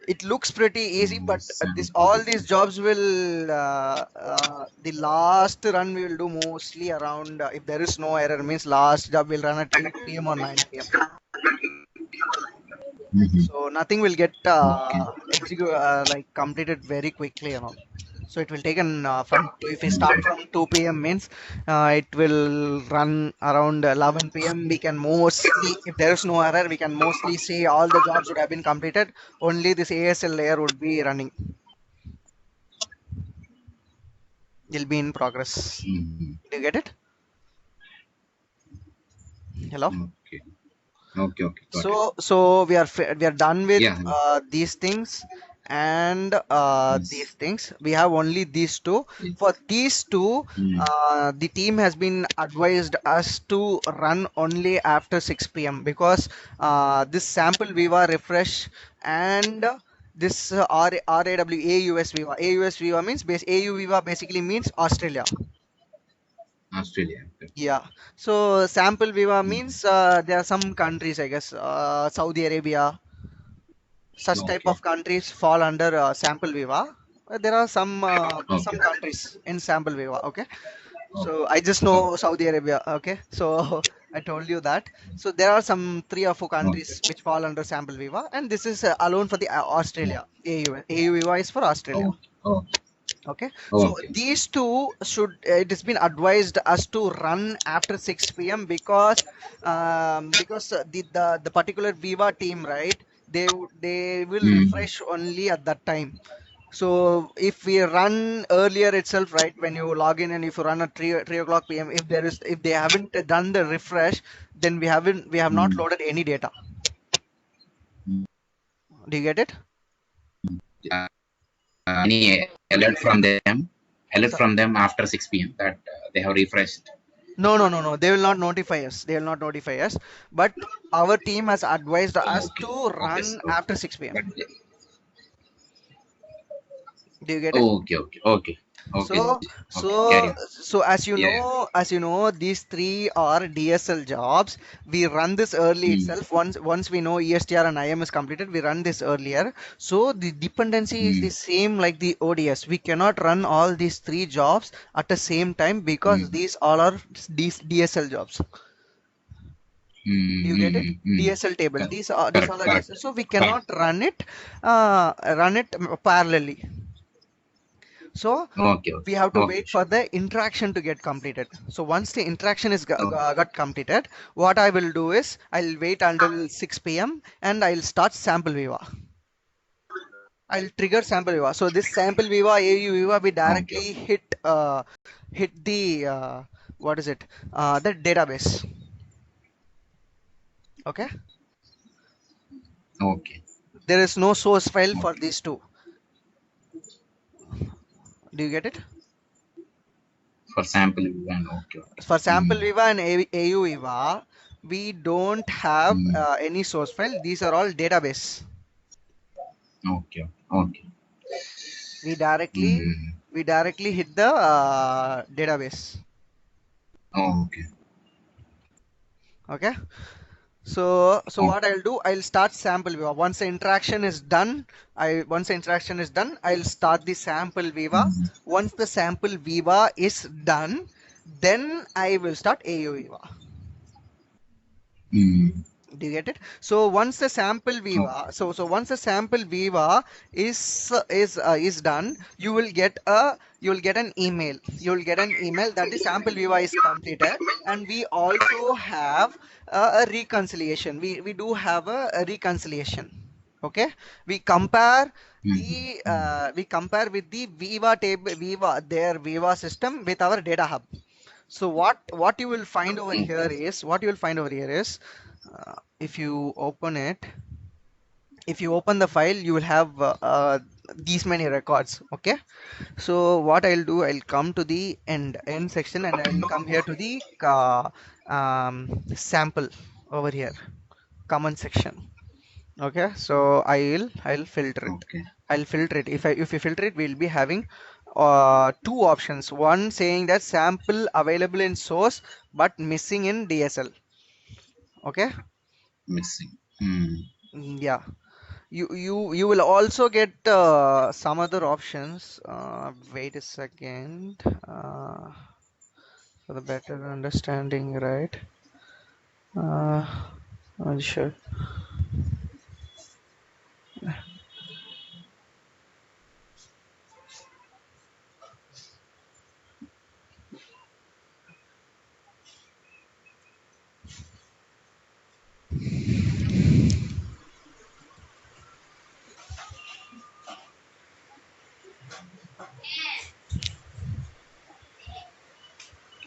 it looks pretty easy, but this Sample all these refresh. jobs will the last run we will do mostly around if there is no error means last job will run at 8 p.m. or 9 p.m. Mm-hmm. So nothing will get Okay. execute like completed very quickly and all. So it will take an from if we start Mm. from 2 p.m. means it will run around 11 p.m. We can mostly, if there is no error, we can mostly say all the jobs would have been completed. Only this ASL layer would be running. Will be in progress. Mm. Do you get it? Hello? Okay. Okay, okay, got it. So we are done with Yeah. these things and these Yes. things. We have only these two. Yes. For these two, Mm. the team has been advised us to run only after 6 p.m. because this sample Viva refresh and this AUS Viva means AU Viva basically means Australia. Australia. Okay. Yeah, so sample Viva Mm. means there are some countries, I guess, Saudi Arabia, such type Okay. of countries fall under sample Viva. There are some Okay. countries in sample Viva. Okay, Okay. so I just Okay. know Saudi Arabia. Okay, so I told you that. So there are some three or four Okay. countries which fall under sample Viva, and this is alone for the Australia. AU Viva is for Australia. Okay. Okay. Okay, so Okay. these two should it has been advised us to run after 6 p.m. because the particular Viva team, right? They will Mm. refresh only at that time. So if we run earlier itself, right, when you log in and if you run at 3 o'clock p.m. If they haven't done the refresh, then we have not Mm. loaded any data. Mm. Do you get it? Uh, any alert from them? Alert So, from them after 6 p.m. that they have refreshed. no, no, no, no. They will not notify us. They will not notify us. But our team has advised us Okay. to Okay. run Okay. after 6 p.m. But, Do you get it? okay. Okay. Okay. Okay. So, Okay. Carry so, on. so Yeah. as you know, these three are DSL jobs. We run this early Mm. itself. Once we know ESTR and IM is completed, we run this earlier. So the dependency is the Mm. same like the ODS. We cannot run all these three jobs at the same time because Mm. these all are these DSL jobs. Do Mm. you get it? Mm. Mm. DSL table. These Correct. are the Correct. DSL. So we Correct. cannot run it parallelly. So Okay. we Okay. have to Okay. wait for Sure. the interaction to get completed. So once the interaction is Okay. got completed, what I will do is I'll wait until 6 p.m. and I'll start sample Viva. I'll trigger sample Viva. So this sample Viva, AU Viva, we directly hit the what is it? The database. Okay. Okay. There is no source file for these two. Do you get it? For sample and okay. For sample Viva and AU Viva, we don't have any source file. These are all database. Okay. Okay. We directly hit the database. Okay. Okay. So what I'll do, I'll start sample Viva. Once the interaction is done, I'll start the sample Viva. Once the sample Viva is done, then I will start AU Viva. Do you get it? So once the sample Viva, so once the sample Viva is done, you will get an email. You will get an email that the sample Viva is completed, and we also have a reconciliation. We do have a reconciliation. Okay, we compare with the Viva table, their Viva system with our data hub. So what you will find over here is if you open the file, you will have these many records. Okay, so what I'll do, I'll come to the end section, and I'll come here to the sample over here, common section. Okay, so I'll filter it. Okay. I'll filter it. If you filter it, we'll be having two options. One saying that sample available in source but missing in DSL. Okay. Missing. Yeah. You will also get some other options. Wait a second. For the better understanding, right? Sure.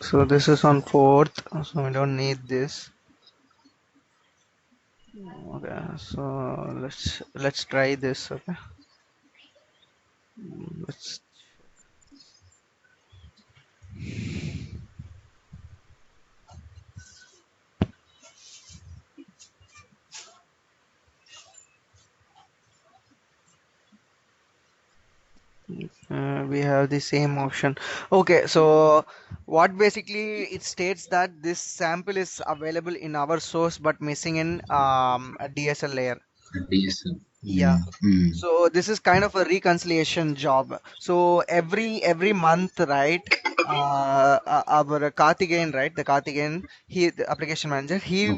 So this is on 4th, so we don't need this. Okay, so let's try this. Okay, let's. We have the same option. Okay, so what basically it states that this sample is available in our source but missing in a DSL layer. DSL. Yeah. So this is kind of a reconciliation job. So every month, right? Our Karthikeyan, right? The Karthikeyan, the application manager, he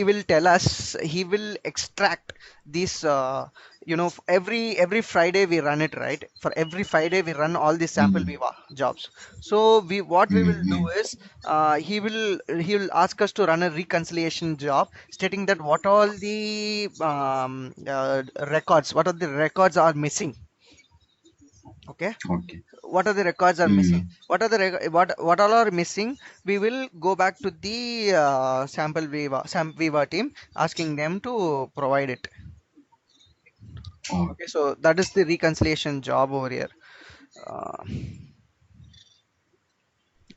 will tell us, he will extract this. Every Friday we run it, right? For every Friday we run all the sample Viva jobs. So what we will do is he will ask us to run a reconciliation job stating that what all the records are missing. Okay, Okay. what are the records are missing? What all are missing? We will go back to the sample Viva team, asking them to provide it. Okay, so that is the reconciliation job over here.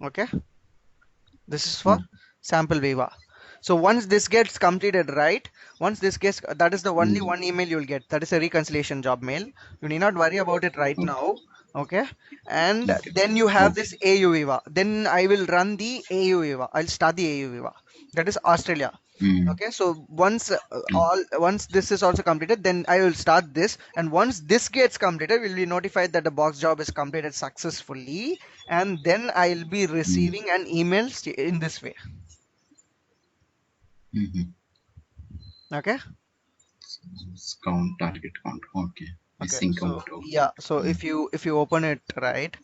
Okay, this is for sample Viva. So once this gets completed, right? That is the only one email you'll get. That is a reconciliation job mail. You need not worry about it right now. Okay. And then you have this AU Viva. Then I will run the AU Viva. I'll start the AU Viva. That is Australia. Okay. So once this is also completed, then I will start this. And once this gets completed, we'll be notified that the box job is completed successfully. And then I'll be receiving an email in this way. Okay. Count, target count. Okay. Missing count. Yeah. So if you open it, right?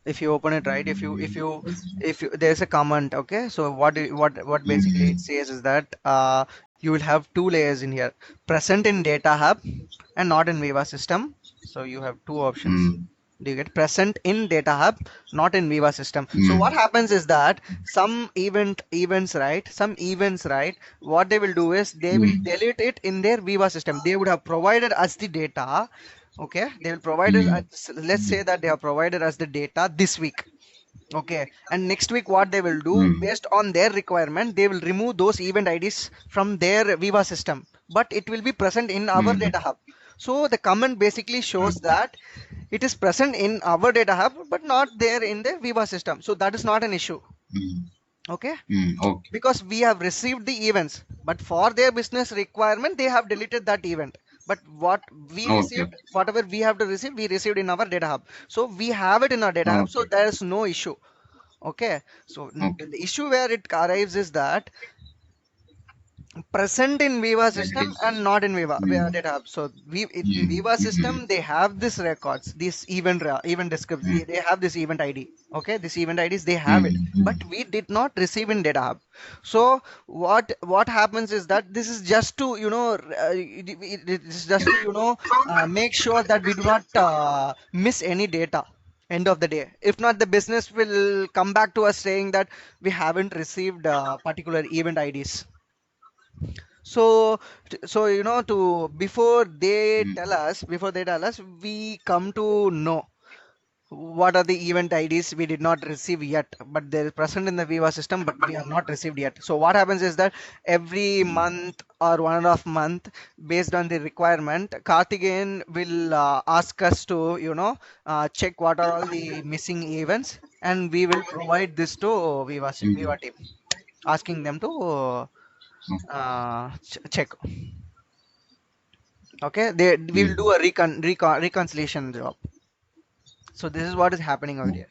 If you open it, right? If you there's a comment. Okay. So what basically it says is that you will have two layers in here, present in data hub and not in Viva system. So you have two options. Do you get present in data hub, not in Viva system? So what happens is that some events, right, what they will do is they will delete it in their Viva system. They would have provided us the data. Okay, they will provide us, let's say that they have provided us the data this week. Okay, and next week what they will do, based on their requirement, they will remove those event IDs from their Viva system, but it will be present in our data hub. So the comment basically shows that it is present in our data hub, but not there in the Viva system. So that is not an issue. Okay, Okay. because we have received the events, but for their business requirement, they have deleted that event. But what we Okay. received, whatever we have to receive, we received in our data hub. So we have it in our data hub. So Okay. there is no issue. Okay, so Okay. the issue where it arrives is that present in Viva Then it system is. and not in Viva data hub. So in Viva system they have this records, this event description. They have this event ID. Okay, this event IDs they have it, but we did not receive in data hub. So what happens is that this is just to it is just to make sure that we do not miss any data end of the day. If not, the business will come back to us saying that we haven't received particular event IDs. So to before they tell us, we come to know what are the event IDs we did not receive yet, but they're present in the Viva system, but we have not received yet. So what happens is that every month or 1.5 month, based on the requirement, Karthikeyan will ask us to check what are all the missing events, and we will provide this to Viva team, asking them to check. Okay, we will do a reconciliation job. So this is what is happening over here.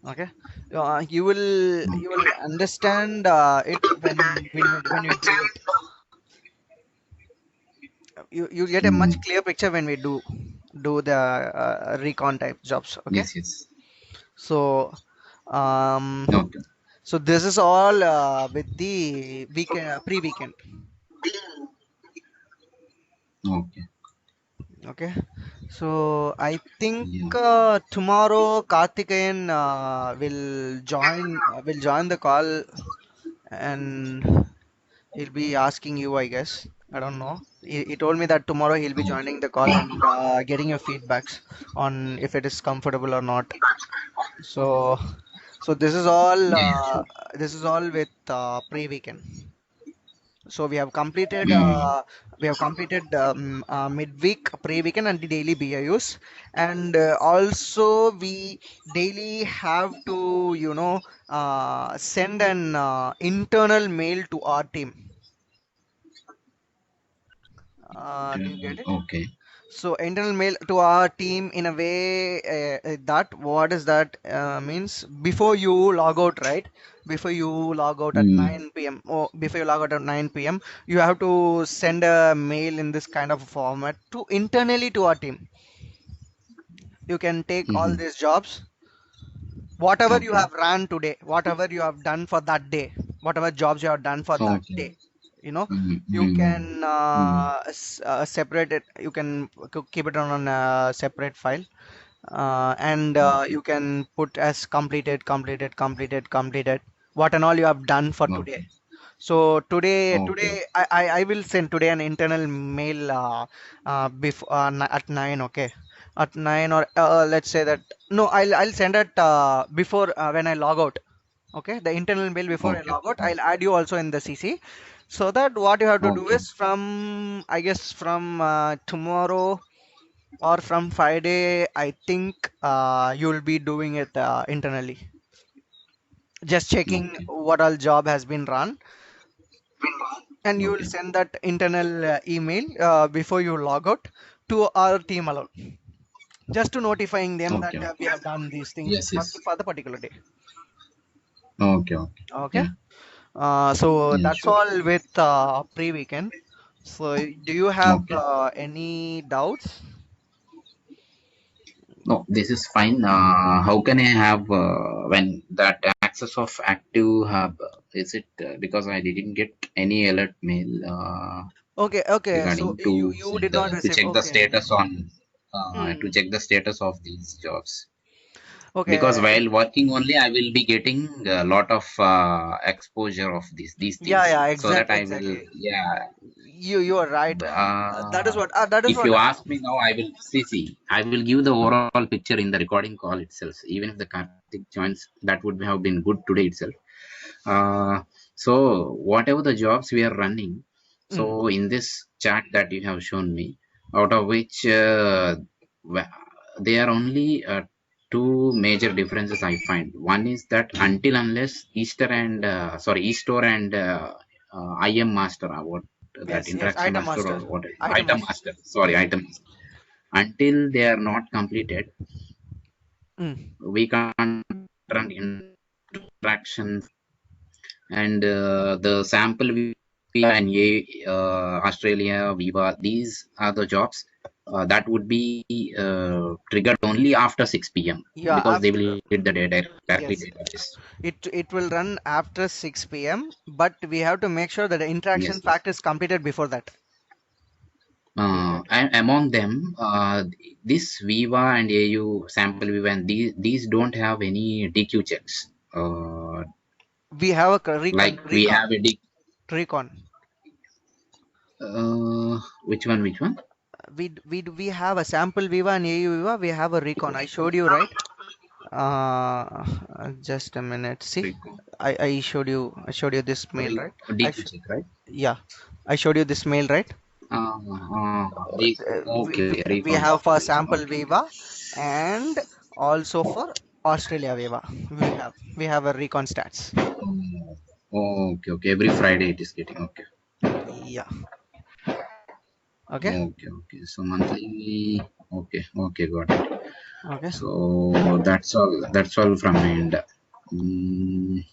Okay, you will understand it when you do it. You get a much clear picture when we do the recon type jobs. Okay, Yes. Yes. so um Okay. so this is all with the weekend pre-weekend. Okay. Okay, so I think Yeah. tomorrow Karthikeyan will join the call, and he'll be asking you, I guess. I don't know. He told me that tomorrow he'll be joining the call and getting your feedbacks on if it is comfortable or not. So this is all Sure. with pre-weekend. So we have completed midweek, pre-weekend, and the daily BIUs, and also we daily have to send an internal mail to our team. Do you get it? Okay. So internal mail to our team in a way that what is that means before you log out, right? Before you log out at 9 p.m. or before you log out at 9 p.m. you have to send a mail in this kind of a format to internally to our team. You can take all these jobs, whatever you Okay. have run today, whatever you have done for that day, whatever jobs you have done for that Okay. day, you can separate it. You can keep it on a separate file, and you can put as completed what and all you have done for today. Okay. So today Okay. today I will send today an internal mail before at 9. Okay, at 9, or let's say that no, I'll send it before when I log out. Okay, the internal mail before I Okay. log out, I'll add you also in the CC, so that what you have to do Okay. is from, I guess, from tomorrow or from Friday, I think you'll be doing it internally, just checking Okay. what all job has been run, and you will Okay. send that internal email before you log out to our team alone, just to notifying them that Okay. we Okay. have done these things Yes. Yes. for the particular day. Okay. Okay. Okay, Yeah. so Yeah. that's Sure. all with pre-weekend. So do you have Okay. any doubts? No, this is fine. How can I have when that access of active hub. Is it because I didn't get any alert mail Okay, okay. So regarding you did not to receive. check the Okay. status on to Hmm. check the status of these jobs? Because Okay. while working only, I will be getting a lot of exposure of these Yeah, things, yeah, so that exactly, I will, exactly. yeah. You are right. That is Uh, what. That is if what. you ask me now, I will see. I will give the overall picture in the recording call itself. Even if the Karthik joins, that would have been good today itself. Uh, so whatever the jobs we are running, Mm. so in this chart that you have shown me, out of which there are only two major differences I find. One is that until unless Easter and IM master, what that Yes, yes. interaction Item master or master. what Item item master. master, sorry, item master. Until they are not completed, Mm. we can't run interaction. And the sample Viva and Australia Viva, these are the jobs that would be triggered only after 6 p.m. Yeah. because they After. will hit the data directly Yes. database. It will run after 6 p.m. But we have to make sure that the interaction Yes, yes. fact is completed before that. And among them, this Viva and AU sample Viva and these don't have any DQ checks. We have a Like we have a D. recon. Which one? We have a sample Viva and AU Viva. We have a recon. I showed you, right? Just a minute. See, Recon. I showed you this mail, right? I DQ sh check, right? Yeah, I showed you this mail, right? Uh, Uh, we, okay, we, we recon have for confirmation. sample Okay, Viva and also for Australia Viva. We have a recon stats. okay. Every Friday it is getting okay. Yeah. Okay. Okay. So monthly. Okay, got it. Okay. So that's all. That's all from my end. Mm,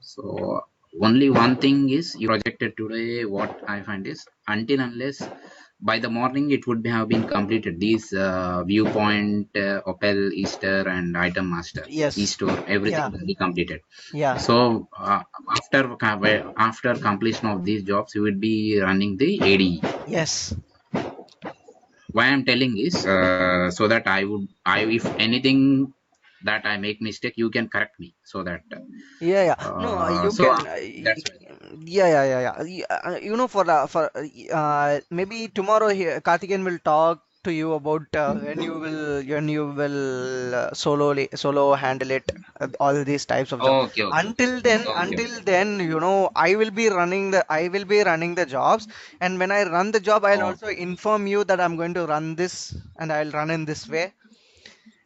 so only one thing is you projected today. What I find is until unless by the morning it would have been completed. These viewpoint, Opel, Easter, and item master, Yes. e-store, everything Yeah. will be completed. Yeah. So after completion of these jobs, you would be running the ADE. Yes. Why I'm telling is so that I if anything that I make mistake, you can correct me so that Yeah, yeah. No, you so can. that's why. Yeah, yeah, yeah, yeah. Maybe tomorrow here, Karthikeyan will talk to you about when you will solo handle it, all these types of jobs. Okay. Until then, I will be running the jobs, and when I run the job, I'll also Okay. inform you that I'm going to run this, and I'll run in this way.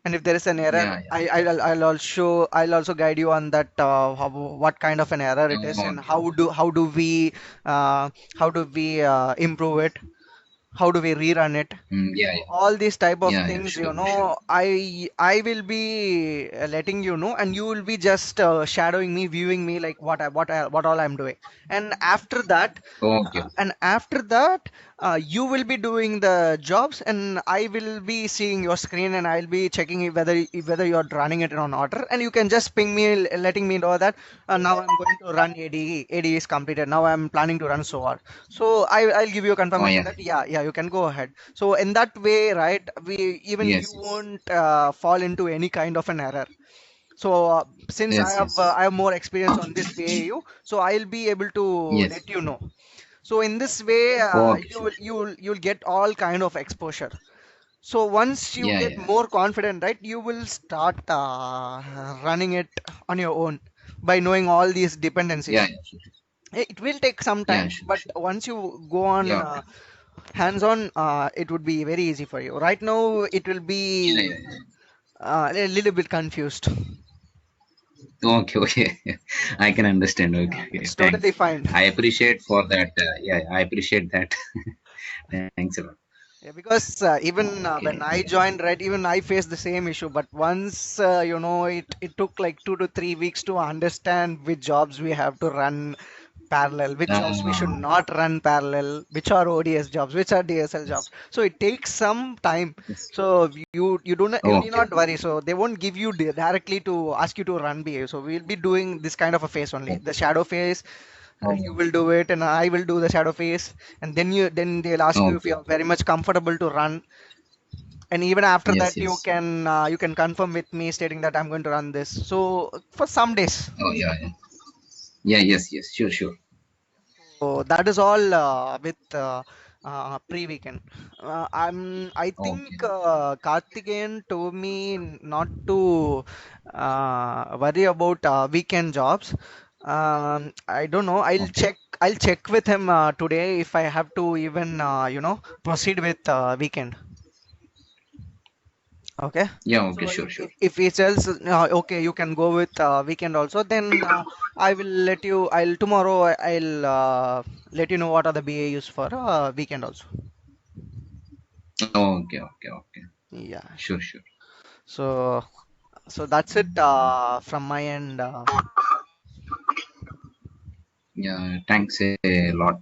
And if there is an error, Yeah. I'll also guide you on that, what kind of an error it is, and Okay. uh, how do we improve it, how do we rerun it. Yeah. So all these type of Yeah. things, Sure. I will be letting you know, and you will be just shadowing me, viewing me, like what all I'm doing. And after that, Okay. you will be doing the jobs, and I will be seeing your screen, and I'll be checking whether you're running it on order, and you can just ping me, letting me know that now I'm going to run ADE. ADE is completed. Now I'm planning to run SOAR. So I'll give you a Oh confirmation yeah. that yeah, you can go ahead. So in that way, right, we even you Yes. Yes. won't fall into any kind of an error. So since I Yes. have Yes. I have more experience on this PAU, so I'll be able to Yes. let you know. So in this way, Okay. you Sure. will you'll get all kind of exposure. So once you Yeah. get Yeah. more confident, right, you will start running it on your own by knowing all these Yeah. dependencies. Yeah. Sure. It will take some Yeah. time, Sure. but Sure. once you go on Yeah. Okay. hands-on, it would be very easy for you. Right now, it will Yeah. be Yeah. a little bit confused. Okay. I can understand. Okay. It's totally Thanks. fine. I appreciate for that. Yeah. I appreciate that. Thanks a lot. Yeah, because even when Okay. I joined, right, even I faced the same issue. But once, it took like 2 to 3 weeks to understand which jobs we have to run. parallel, which jobs we should Uh, not run parallel, which are ODS jobs, which are DSL jobs. So it takes some time. yes. So you do not, you need Okay. not worry. So they won't give you directly to ask you to run BA. So we'll be doing this kind of a phase only, the Okay. shadow phase. You Oh, will do it, and I will do the shadow phase, and then they'll ask you if okay. you're very much comfortable to run. And even after that, Yes, yes. you can confirm with me stating that I'm going to run this. So for some days. Oh, yeah, yeah. Yeah, yes, yes. Sure, sure. So that is all with pre-weekend. I Okay. think Karthikeyan told me not to worry about weekend jobs. I don't know. Okay. I'll check with him today if I have to even proceed with weekend. Okay. Yeah, okay, So sure, sure. if he tells okay, you can go with weekend also, then I will let you. I'll tomorrow. I'll let you know what are the BAUs for weekend also. Okay, okay, okay. Yeah. Sure, sure. So that's it from my end. Yeah, thanks a lot.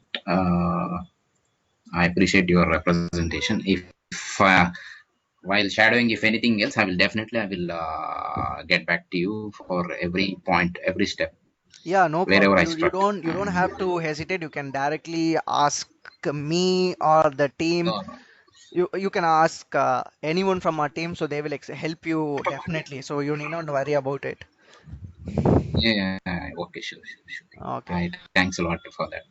I appreciate your representation. If while shadowing, if anything else, I will get back to you for every point, every step, Yeah, no wherever problem. I You struck. don't have to hesitate. You can directly ask me or the team. No, no. You can ask anyone from our team, so they will help you definitely. So you need not worry about it. Yeah, yeah, yeah. Okay, sure, sure, sure. Okay. I thanks a lot for that.